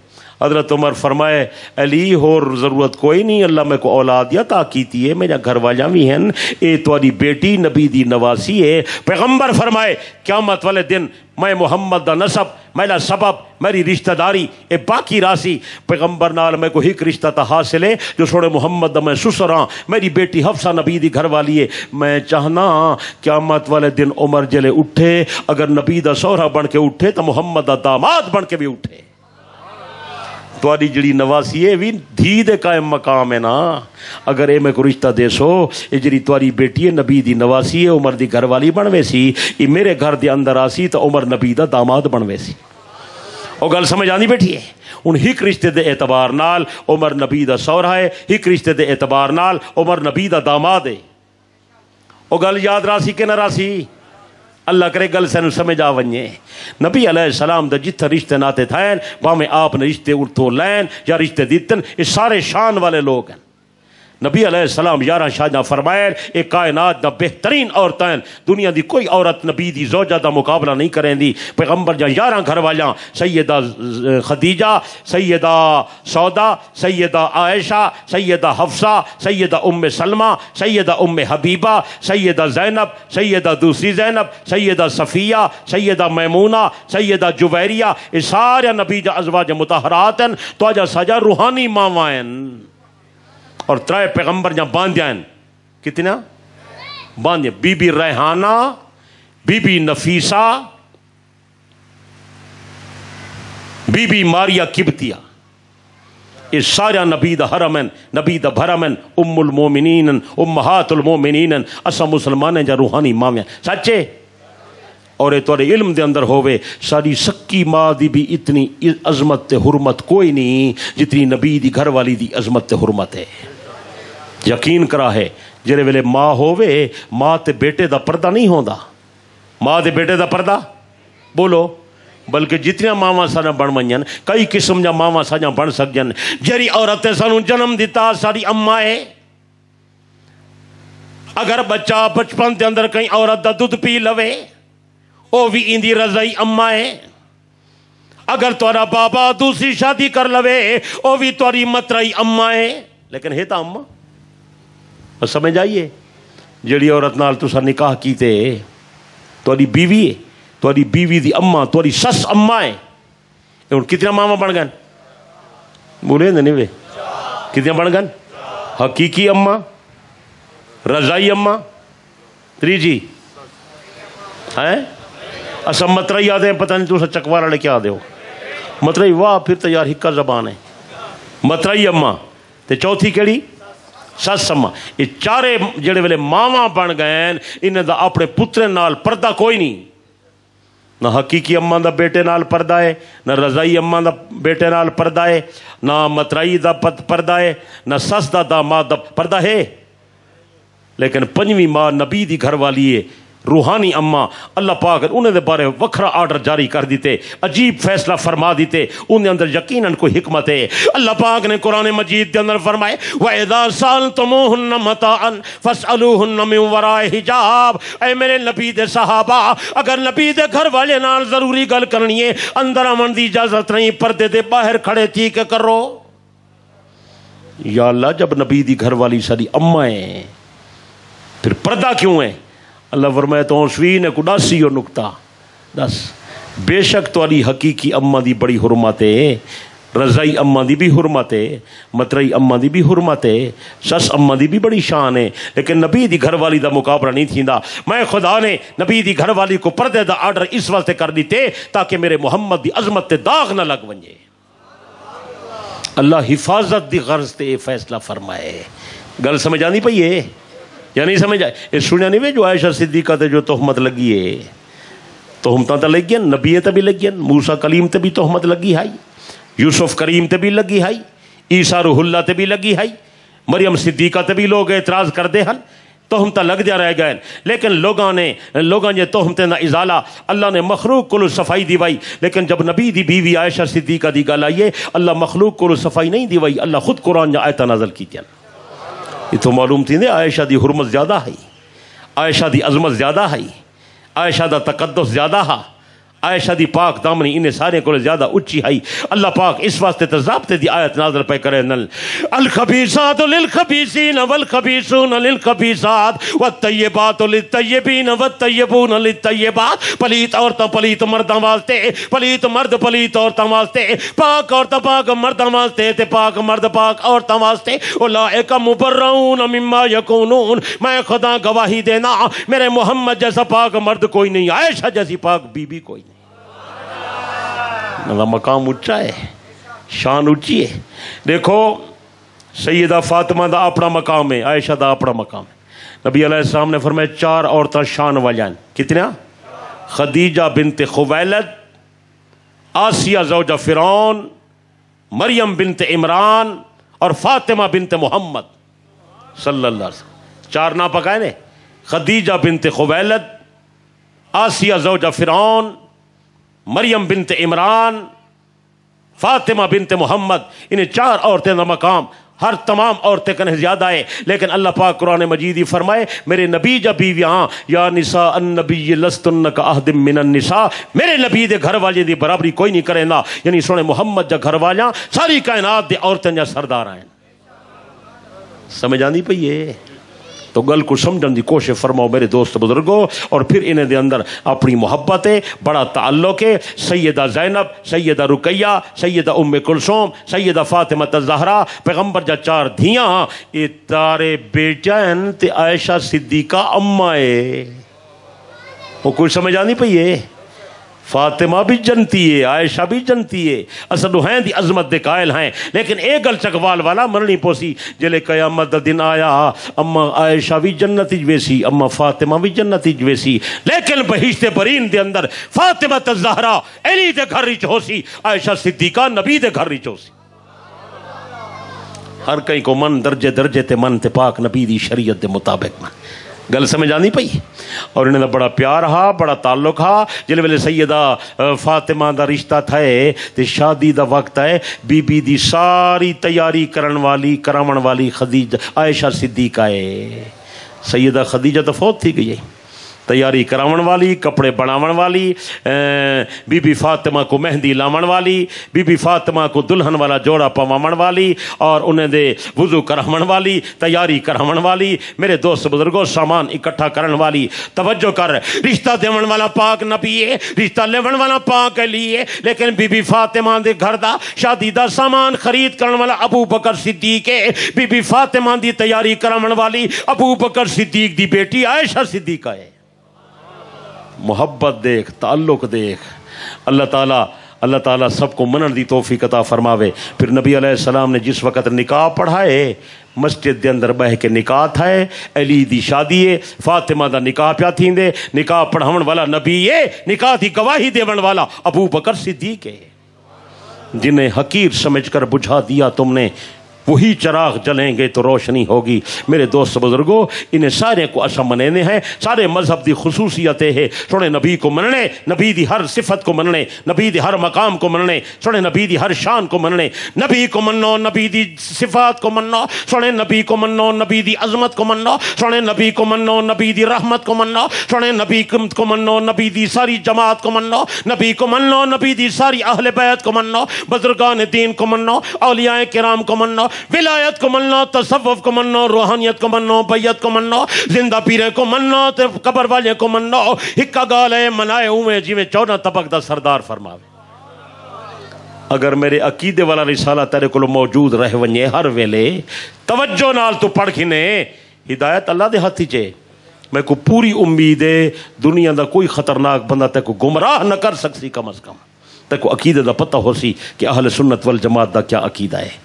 حضرت عمر فرمائے علی اور ضرورت کوئی نہیں، اللہ میں کو اولاد عطا کیتی ہے، میرا گھر والیاں بھی ہیں، اے تواڈی بیٹی نبی دی نواسی ہے. پیغمبر فرمائے قیامت والے دن میں محمد دا نسب، میرا سبب، میری رشتہ داری اے باقی راسی. پیغمبر نال میں کو ایک رشتہ تا حاصل ہے جو سوڑے محمد دا میں سسر ہاں. میری بیٹی حفصہ نبی دی گھر والی ہے. میں چاہنا قیامت والے دن عمر جلے اٹھے، اگر نبی دا سہرا بن کے اٹھے تو محمد دا داماد بن کے بھی اٹھے. تواڈی جڑی نواسی ہے بھی دھی دے قائم مقام ہے نا. اگر اے میں کو رشتہ دے سو، اے جڑی تواڈی بیٹی ہے نبی دی نواسی ہے، عمر دی گھر والی بنوے سی، اے میرے گھر دے اندر آسی تو عمر نبی دا داماد بنوے سی. او گل سمجھ آندی بیٹھی ہے؟ ان ہک رشتے دے اعتبار نال عمر نبی دا سہرا ہے، ہک رشتے دے اعتبار نال عمر نبی دا داماد ہے. او گل یاد راسی کہ نہ راسی؟ اللہ کرے گل سنو سمجھ آ ونجے. نبی علیہ السلام دا جتھا رشتے ناتے تھائن باہمیں آپ نے رشتے ارتھو لین یا رشتے دیتن، یہ سارے شان والے لوگ ہیں. نبی علیہ السلام 11 شاہجہاں فرمائے ایک کائنات دا بہترین عورتیں، دنیا دی کوئی عورت نبی دی زوجہ دا مقابلہ نہیں کریں دی. پیغمبر جا 11 گھر والیاں، سیدہ خدیجہ، سیدہ سودا، سیدہ عائشہ، سیدہ حفصہ، سیدہ ام سلمہ، سیدہ ام حبیبہ، سیدہ زینب، سیدہ دوسری زینب، سیدہ صفیہ، سیدہ میمونہ، سیدہ جویریہ، یہ سارے نبی جا ازواج مطہرات ہیں. تو آجا سجا روحانی ماواں ہیں. اور 3 پیغمبر جہاں باندھیاں ہیں. کتنا باندھیاں؟ بی بی ریحانہ، بی بی نفیسہ، بی بی ماریا قبطیہ. یہ سارا نبی دا حرم ہیں، نبی دا بھرم ہیں، ام المومنین، امہات المومنین. اسا مسلمان ہیں جا روحانی ماں ہیں. سچے؟ اور یہ تورے علم دے اندر ہوئے ساری سکی ماں دی بھی اتنی عظمت تے حرمت کوئی نہیں جتنی نبی دی گھر والی دی عظمت تے حرمت ہے. یقین کرا ہے جڑے ویلے ماں ہووے، ماں تے بیٹے دا پردہ نہیں ہوندا. ماں تے بیٹے دا پردہ بولو، بلکہ جتنا ماواں ساڈا بن ونجن، کئی قسم جا ماواں ساڈا بن سکجن. جڑی عورت سانو جنم دیتا ساری اماں ہے. اگر بچہ بچپن دے اندر کئی عورت دا دودھ پی لوے، او بھی اندی رضائی اماں ہے. اگر تورا بابا دوسری شادی کر لوے، او بھی توری مترائی اماں ہے. لیکن ہے تا اماں. سمجھ آئیے؟ جڑی عورت نال تسا نکاح کیتے توری بیوی ہے، توری بیوی دی اماں، توری سس اماں ہے. ہن کتنا ماما بن گئے؟ بولے نہیں وے؟ کتنے بن گئے؟ حقیقی اماں، رضائی اماں، تریجی ہے اصا مترائی آدھے پتہ نہیں تو چکوارا لے کے آدھے ہو. مترائی واہ پھر تو یار ہکا زبان ہے. مترائی اماں تے چوتھی کیڑی؟ سس اماں. یہ چارے جڑے ویلے ماواں بن گئے انہیں دا اپنے پترے نال پردہ کوئی نہیں. نہ حقیقی اماں دا بیٹے نال پردہ ہے، نہ رضائی اماں دا بیٹے نال پردہ ہے، نہ مترائی دا پردہ ہے، نہ سس دا داماد دا پردہ ہے. لیکن 5ویں ماں نبی دی گھر والی ہے، روحانی اما اللہ پاک انہیں دے بارے وکھرا آرڈر جاری کر دیتے، عجیب فیصلہ فرما دیتے، انہیں اندر یقیناً کوئی حکمت ہے۔ اللہ پاک نے قرآن مجید کے اندر فرمائے وَإِذَا سَأَلْتُمُوهُنَّ مَتَاعًا فَاسْأَلُوهُنَّ مِن وَرَاءِ حِجَابٍ۔ اے میرے نبی دے صحابہ، اگر نبی دے گھر والے نال ضروری گل کرنی ہے، اندر آمن دی اجازت نہیں، پردے دے باہر کھڑے تھی کہ کرو۔ یا اللہ، جب نبی دی گھر والی ساری اما ہے پھر پردہ کیوں ہے؟ اللہ فرمایا تو سوی نے کو ڈاسی اور نکتا دس، بے شک توالی حقیقی اما دی بڑی حرمت ہے، رضائی اما دی بھی حرمت ہے، مترئی اما دی بھی حرمت ہے، سس اما دی بھی بڑی شان ہے، لیکن نبی دی گھر والی دا مقابلہ نہیں تھیندا۔ میں خدا نے نبی دی گھر والی کو پردے دا آرڈر اس واسطے کر دیتے تاکہ میرے محمد دی عظمت تے داغ نہ لگ ونجے۔ اللہ حفاظت دی غرض تے فیصلہ فرمائے۔ گل سمجھ آنی پئی ہے یا نہیں سمجھ آئے؟ یہ سنیا نہیں وے جو عائشہ صدیقہ تے جو تہمت لگی ہے، تہمتاں تے لگی ہیں، نبی تے بھی لگی ہیں، موسیٰ کلیم تے بھی تہمت لگی ہے، یوسف کریم تے بھی لگی ہے، عیسیٰ روح اللہ تے بھی لگی ہے، مریم صدیقہ تے بھی لوگ اعتراض کر دے ہن، تہمتاں لگ جا رہ گئے، لیکن لوگاں یہ تہمتیں نہ ازالہ، اللہ نے مخلوق کو صفائی دیوائی، لیکن جب نبی دی بیوی عائشہ صدیقہ دی گل آئیے، اللہ مخلوق کو صفائی نہیں دیوائی، اللہ خود قرآن یا آیتہ نازل کی جان۔ یہ تو معلوم تھی عائشہ دی حرمت زیادہ ہے، عائشہ دی عظمت زیادہ ہے، عائشہ دا تقدس زیادہ ہے، عائشہ دی پاک دامنی انہیں سارے کو زیادہ اچھی ہے۔ اللہ پاک اس واسطے تضابطے دی آیت نازل پہ کرے نل الخبیثات للخبیثین والخبیثون للخبیثات والطیبات للطیبین والطیبون للطیبات۔ پلیت عورتاں پلیت مرداں واسطے، پلیت مرد پلیت عورتاں واسطے، پاک عورتاں پاک مرداں واسطے تے پاک مرد پاک عورتاں واسطے۔ اولئک مبرؤون مما یقولون۔ میں خدا گواہی دینا میرے محمد جیسا پاک مرد کوئی نہیں، عائشہ جیسی پاک بی بی کوئی نہیں۔ مقام اونچا ہے، شان اونچی ہے۔ دیکھو سیدہ فاطمہ دا اپنا مقام ہے، عائشہ دا اپنا مقام ہے۔ نبی علیہ السلام نے فرمایا چار عورتیں شان والیاں، کتنا؟ خدیجہ بنت خویلد، آسیہ زوجہ فرعون، مریم بنت عمران اور فاطمہ بنت محمد صلی اللہ علیہ وسلم۔ چار نا پکائے نے، خدیجہ بنت خویلد، آسیہ زوجہ فرعون، مریم بنت عمران، فاطمہ بنت محمد۔ انہیں چار عورتیں کا مقام ہر تمام عورتیں کنے زیادہ ہے، لیکن اللہ پاک قرآن مجید ہی فرمائے میرے نبی جب بیویاں یا نساء النبی لستن کاحد من النساء، میرے نبی دے گھر والے دی برابری کوئی نہیں کرے نا، یعنی سونے محمد جا گھر والیاں ساری کائنات دے عورتیں جا سردار ہیں۔ سمجھ آندی پئی ہے؟ تو گل کو سمجھن دی کوشش فرماؤ میرے دوست بزرگوں، اور پھر انہیں دے اندر اپنی محبت ہے، بڑا تعلق ہے۔ سیدہ زینب، سیدہ رقیہ، سیدہ ام کلثوم، سیدہ فاطمہ الزہرا، پیغمبر جا چار دھیاں، یہ تارے بیٹن تے عائشہ صدیقہ اما ہے۔ وہ کوئی سمجھ آنی پئی ہے؟ فاطمہ بھی جنتی ہے، عائشہ بھی جنتی ہے، اصل ہیں دی عظمت دے قائل ہیں، لیکن ایک گل چکوال والا مرنی پوسی جلے قیامت دا دن آیا اما عائشہ بھی جنتی جویسی، اما فاطمہ بھی جنتی جویسی، لیکن بہشت برین دے اندر فاطمہ الزہرا علی دے گھر وچ ہوسی، عائشہ صدیقہ نبی دے گھر وچ ہوسی۔ ہر کہیں کو من درجے درجے تے من تے پاک نبی دی شریعت دے مطابق من۔ گل سمجھ آنی پئی؟ اور انہیں دا بڑا پیار ہا، بڑا تعلق ہا۔ جلے ویلے سیدہ فاطمہ دا رشتہ تھا تے شادی دا وقت ہے، بی بی دی ساری تیاری کرن والی کراون والی خدیجہ عائشہ صدیقہ ہے۔ سیدہ خدیجہ تو فوت تھی گئی ہے، تیاری کراون والی، کپڑے بناون والی، بی بی فاطمہ کو مہندی لاون والی، بی بی فاطمہ کو دلہن والا جوڑا پواون والی، اور انہیں دے وضو کراون والی، تیاری کراون والی، میرے دوست بزرگوں سامان اکٹھا کرن والی۔ توجہ کر، رشتہ دیون والا پاک نبی ہے، رشتہ لیون والا پاک علی ہے، لیکن بی بی فاطمہ دے گھر دا شادی دا سامان خرید کرن والا ابو بکر صدیق ہے، بی بی فاطمہ دی تیاری کراون والی ابو بکر صدیق دی بیٹی عائشہ صدیقہ ہے۔ محبت دیکھ، تعلق دیکھ۔ اللہ تعالیٰ سب کو منن دی توفیق عطا فرماوے۔ پھر نبی علیہ السلام نے جس وقت نکاح پڑھائے، مسجد دے اندر بہ کے نکاح تھا، علی دی شادی ہے، فاطمہ دا نکاح پیا تھیندے، نکاح پڑھاون والا نبی ہے، نکاح دی گواہی دیون والا ابو بکر صدیق ہے۔ جنہیں حقیر سمجھ کر بجھا دیا تم نے وہی چراغ جلیں گے تو روشنی ہوگی. میرے دوست بزرگوں انہیں سارے کو اسا مننے ہیں. سارے مذہب دی خصوصیت ہے سونے نبی کو مننے, نبی دی ہر صفت کو مننے, نبی دی ہر مقام کو مننے, سونے نبی دی ہر شان کو مننے. نبی کو منو, نبی دی صفات کو منو, سونے نبی کو منو, نبی دی عظمت کو منو, سونے نبی کو منو, نبی دی رحمت کو منو, سونے نبی کو منو, نبی دی ساری جماعت کو منو, نبی کو منو, نبی دی ساری اہل بیت کو منو, بزرگان دین کو منو, اولیاء کرام کو منو, ولایت کو منو, تصوف کو منو, روحانیت کو منو, بیعت کو منو, زندہ پیرے کو منو, تے قبر والے کو منو. ہکا گالے منائے ہوئے جی میں 14 طبق دا سردار فرماوے. اگر میرے عقیدے والا رسالہ تیرے کو موجود رہ ونجے ہر ویلے توجہ نال تو پڑھ کھنے, ہدایت اللہ دے ہاتھ چے. میں کو پوری امید ہے دنیا دا کوئی خطرناک بندہ تے کو گمراہ نہ کر سکسی. کم از کم تے کو عقیدے دا پتہ ہو سی کہ اہل سنت والجماعت دا کیا عقیدہ ہے.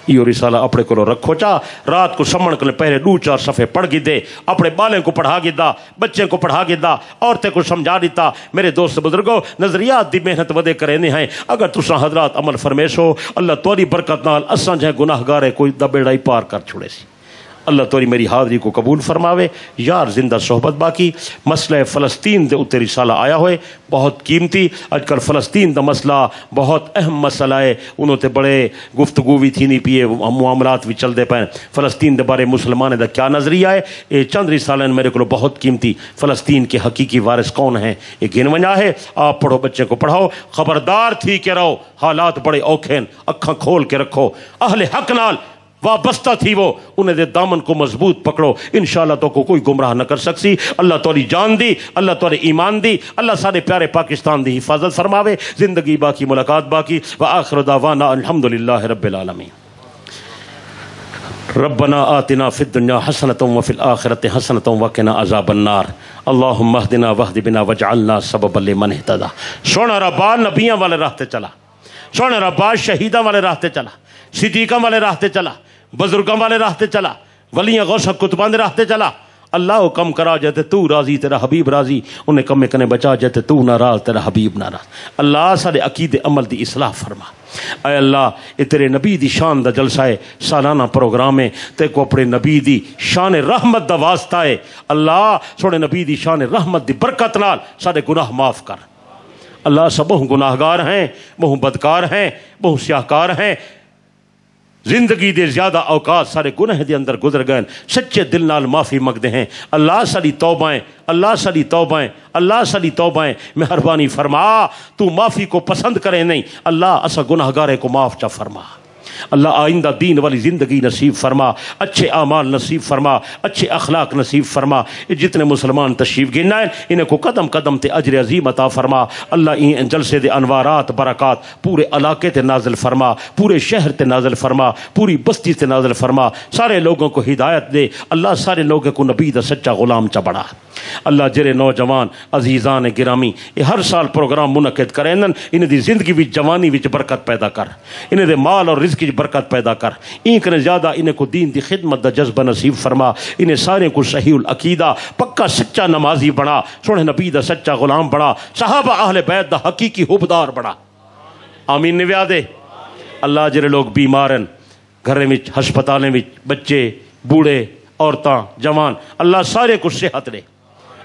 یہ رسالہ اپنے کو رکھو چا. رات کو سمن کے پہلے 2-4 صفحے پڑھ گی دے, اپنے بالیں کو پڑھا گدا, بچے کو پڑھا گدا, عورتیں کو سمجھا دیتا. میرے دوست بزرگوں نظریات دی محنت ودے کرنے ہیں. اگر تسا حضرات عمل فرمیشو اللہ توری برکت نال اساں جے گناہگار کوئی دا بیڑا ہی پار کر چھوڑے سی. اللہ توری میری حاضری کو قبول فرماوے. یار زندہ صحبت باقی مسئلہ فلسطین دے اتنے رسالہ آیا ہوئے بہت قیمتی. اج کل فلسطین دا مسئلہ بہت اہم مسئلہ ہے. انہوں تے بڑے گفتگو بھی تھی نہیں پیے, معاملات بھی چل دے پائیں. فلسطین دے بارے مسلمان دا کیا نظریہ ہے, یہ چند رسالہ میرے کو بہت قیمتی. فلسطین کے حقیقی وارث کون ہیں یہ گن ونجا ہے. آپ پڑھو, بچے کو پڑھاؤ, خبردار تھی کہ رہو. حالات بڑے اوکھے, اکھاں کھول کے رکھو. اہل حق نال وابستہ تھی وہ, انہیں دے دامن کو مضبوط پکڑو. انشاءاللہ تو کوئی گمراہ نہ کر سکسی. اللہ توری جان دی, اللہ توری ایمان دی, اللہ سارے پیارے پاکستان دی حفاظت فرماوے. زندگی باقی, ملاقات باقی. وآخر دعوانا الحمدللہ رب العالمین. ربنا آتنا فی الدنیا حسنۃ وفی الآخرۃ حسنۃ وقنا عذاب النار. اللہم اہدنا واہد بنا واجعلنا سببا لمن اہتدی. سونا ربا نبیاں والے راستے چلا, سونا ربا شہیداں والے راستے چلا, صدیقاں والے راستے چلا, بزرگاں والے راستے چلا, ولیاں غوث کتباں دے راستے چلا. اللہ کم کرا جاتے تو راضی, تیرا حبیب راضی. انہیں کم کنے بچا جاتے تو ناراض, تیرا حبیب ناراض. اللہ سارے عقید عمل دی اصلاح فرما. اے اللہ یہ تیرے نبی دی شان دا جلسہ ہے, سالانہ پروگرام ہے. تے کو اپنے نبی دی شان رحمت دا واسطہ ہے. اللہ سونے نبی دی شان رحمت دی برکت نال سارے گناہ معاف کر. اللہ سب بہو گناہگار ہیں, بہو بدکار ہیں, بہو سیاہکار ہیں. زندگی دے زیادہ اوقات سارے گناہ دے اندر گزر گئے, سچے دل نال معافی مگدے ہیں. اللہ ساری توبائیں, اللہ ساری توبائیں, اللہ ساری توبائیں. مہربانی فرما, تو معافی کو پسند کرے نہیں. اللہ اسا گناہگارے کو معاف چا فرما. اللہ آئندہ دین والی زندگی نصیب فرما, اچھے اعمال نصیب فرما, اچھے اخلاق نصیب فرما. جتنے مسلمان تشریف گنائیں انہیں کو قدم قدم تے اجر عظیم عطا فرما. اللہ ان جلسے دے انوارات برکات پورے علاقے تے نازل فرما, پورے شہر تے نازل فرما, پوری بستی تے نازل فرما. سارے لوگوں کو ہدایت دے. اللہ سارے لوگوں کو نبی دا سچا غلام چا بڑھا. اللہ جرے نوجوان عزیزان گرامی یہ ہر سال پروگرام منعقد کریں, انہیں دی زندگی وچ جوانی وچ برکت پیدا کر, انہیں دے مال اور رزق برکت پیدا کر. این کرے زیادہ انہیں کو دین دی خدمت دا جذبہ نصیب فرما. انہیں سارے کو صحیح العقیدہ پکا سچا نمازی بنا, سونے نبی دا سچا غلام بنا, صحابہ اہل بیت دا حقیقی حبدار بنا. آمین نویا دے. اللہ جرے لوگ بیمارن گھرے وچ, ہسپتالیں وچ, بچے, بوڑھے, عورتاں, جوان, اللہ سارے کو صحت دے.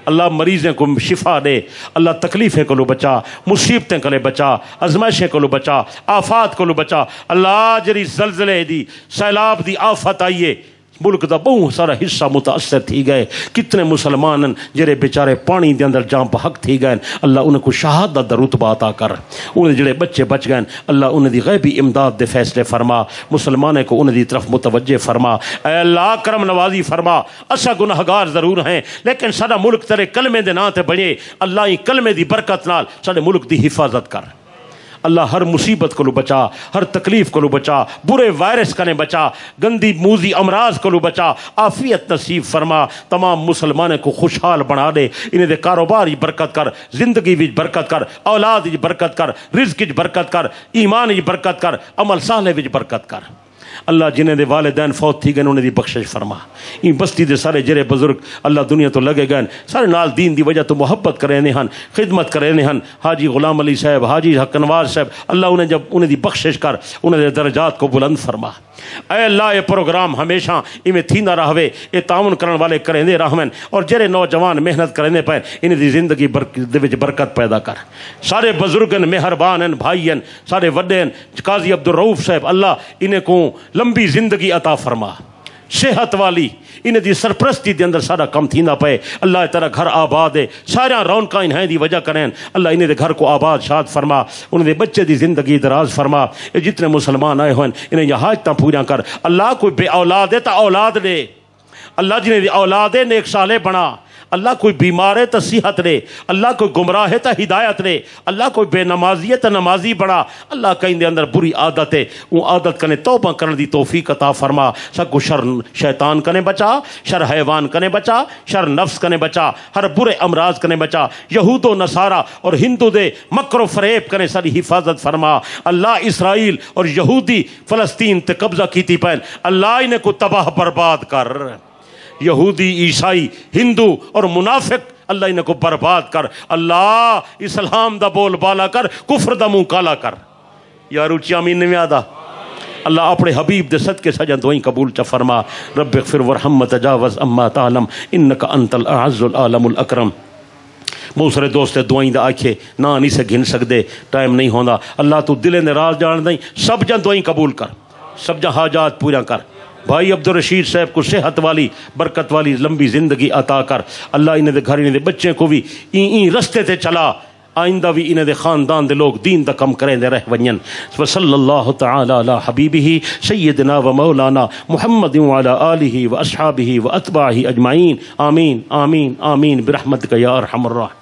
اللہ مریضیں کو شفا دے. اللہ تکلیفیں کو لو بچا, مصیبتیں کو لے بچا, ازمائشیں کو لو بچا, آفات کو لو بچا. اللہ جری زلزلے دی, سیلاب دی آفت آئیے, ملک دا بہت سارا حصہ متاثر تھی گئے. کتنے مسلمان جڑے بیچارے پانی دے اندر جان بحق تھی گئے, اللہ انہیں کو شہادت دا رتبہ عطا کر. انہیں جڑے بچے بچ گئے اللہ انہیں دی غیبی امداد دے فیصلے فرما. مسلمانے کو انہیں دی طرف متوجہ فرما. اے اللہ کرم نوازی فرما. اسا گناہگار ضرور ہیں لیکن سارا ملک تیرے کلمے دے نام تے بنے. اللہ یہ کلمے دی برکت نال سارے ملک دی حفاظت کر. اللہ ہر مصیبت کو لو بچا, ہر تکلیف کو لو بچا, برے وائرس کنے بچا, گندی موذی امراض کو لو بچا. عافیت نصیب فرما. تمام مسلمانوں کو خوشحال بنا دے. انہیں دے کاروبار ہی برکت کر, زندگی وچ برکت کر, اولاد وچ برکت کر, رزق وچ برکت کر, ایمان وچ برکت کر, عمل صالح وچ برکت کر. اللہ جنہیں دے والدین فوت تھی گئے انہیں دی بخشش فرما. این بستی دے سارے جرے بزرگ اللہ دنیا تو لگے گئے سارے نال دین دی وجہ تو محبت کرے ہن خدمت کرے ہن. حاجی غلام علی صاحب حاجی حق نواز صاحب اللہ انہیں جب انہیں دی بخشش کر انہیں دے درجات کو بلند فرما. اے اللہ یہ پروگرام ہمیشہ میں تھیندا رہوے یہ تعاون کرن والے کریندے رہون اور جڑے نوجوان محنت کریندے پے انہیں دی زندگی دے وچ برکت پیدا کر. سارے بزرگن مہربان ہیں بھائی ہیں سارے وڈے ہیں قاضی عبدالرؤوف صاحب اللہ انہیں کو لمبی زندگی عطا فرما صحت والی انہیں دی سرپرستی دے اندر سارا کم تھیندا پے. اللہ تیرا گھر آباد ہے سارا رونقاں ہیں دی وجہ کریں اللہ انہیں دے گھر کو آباد شاد فرما انہیں دے بچے دی زندگی دراز فرما. یہ جتنے مسلمان آئے ہوئے انہیں یہ حاجتاں پوریاں کر. اللہ کوئی بے اولاد ہے تا اولاد دے اللہ جنہیں دی اولاد ہے نیک صالح بنا. اللہ کوئی بیمار ہے تو صحت دے اللہ کوئی گمراہ ہے تو ہدایت دے اللہ کوئی بے نمازی ہے تو نمازی بنا. اللہ کہیں دے اندر بری عادت ہے وہ عادت کنے توبہ کرنے دی توفیق عطا فرما. سب کو شر شیطان کنے بچا شر حیوان کنے بچا شر نفس کنے بچا ہر برے امراض کنے بچا. یہود و نصارہ اور ہندو دے مکر و فریب کنے ساری حفاظت فرما. اللہ اسرائیل اور یہودی فلسطین تے قبضہ کیتی پہن اللہ انہیں کو تباہ برباد کر. یہودی عیسائی ہندو اور منافق اللہ انہیں کو برباد کر. اللہ اسلام دا بول بالا کر کفر دا منہ کالا کر. یا روچی آمین نمیادہ. اللہ اپنے حبیب دے صدقے سجن دعائیں قبول چا فرما. رب اغفر ورحم وتجاوز اما تعلم انک انت الاعز العالم الاکرم. بہت سارے دوست دعائیں دا آکھے نہ نہیں سے گھن سکتے ٹائم نہیں ہوندا. اللہ تو دلے نے راز جان دیں سب جن دعائیں قبول کر سب جن حاجات پورا کر. بھائی عبدالرشید صاحب کو صحت والی برکت والی لمبی زندگی عطا کر. اللہ انہیں دے گھر انہیں دے بچے کو بھی این رستے تے چلا آئندہ بھی انہیں دے خاندان دے لوگ دین دا کم کریں دے رہ ونین. وصلی اللہ تعالی علی حبیبہ سیدنا و مولانا محمد وعلی آلہ و اصحابہ و اتباعہ اجمعین. آمین آمین آمین برحمتک یا ارحم الراحمین.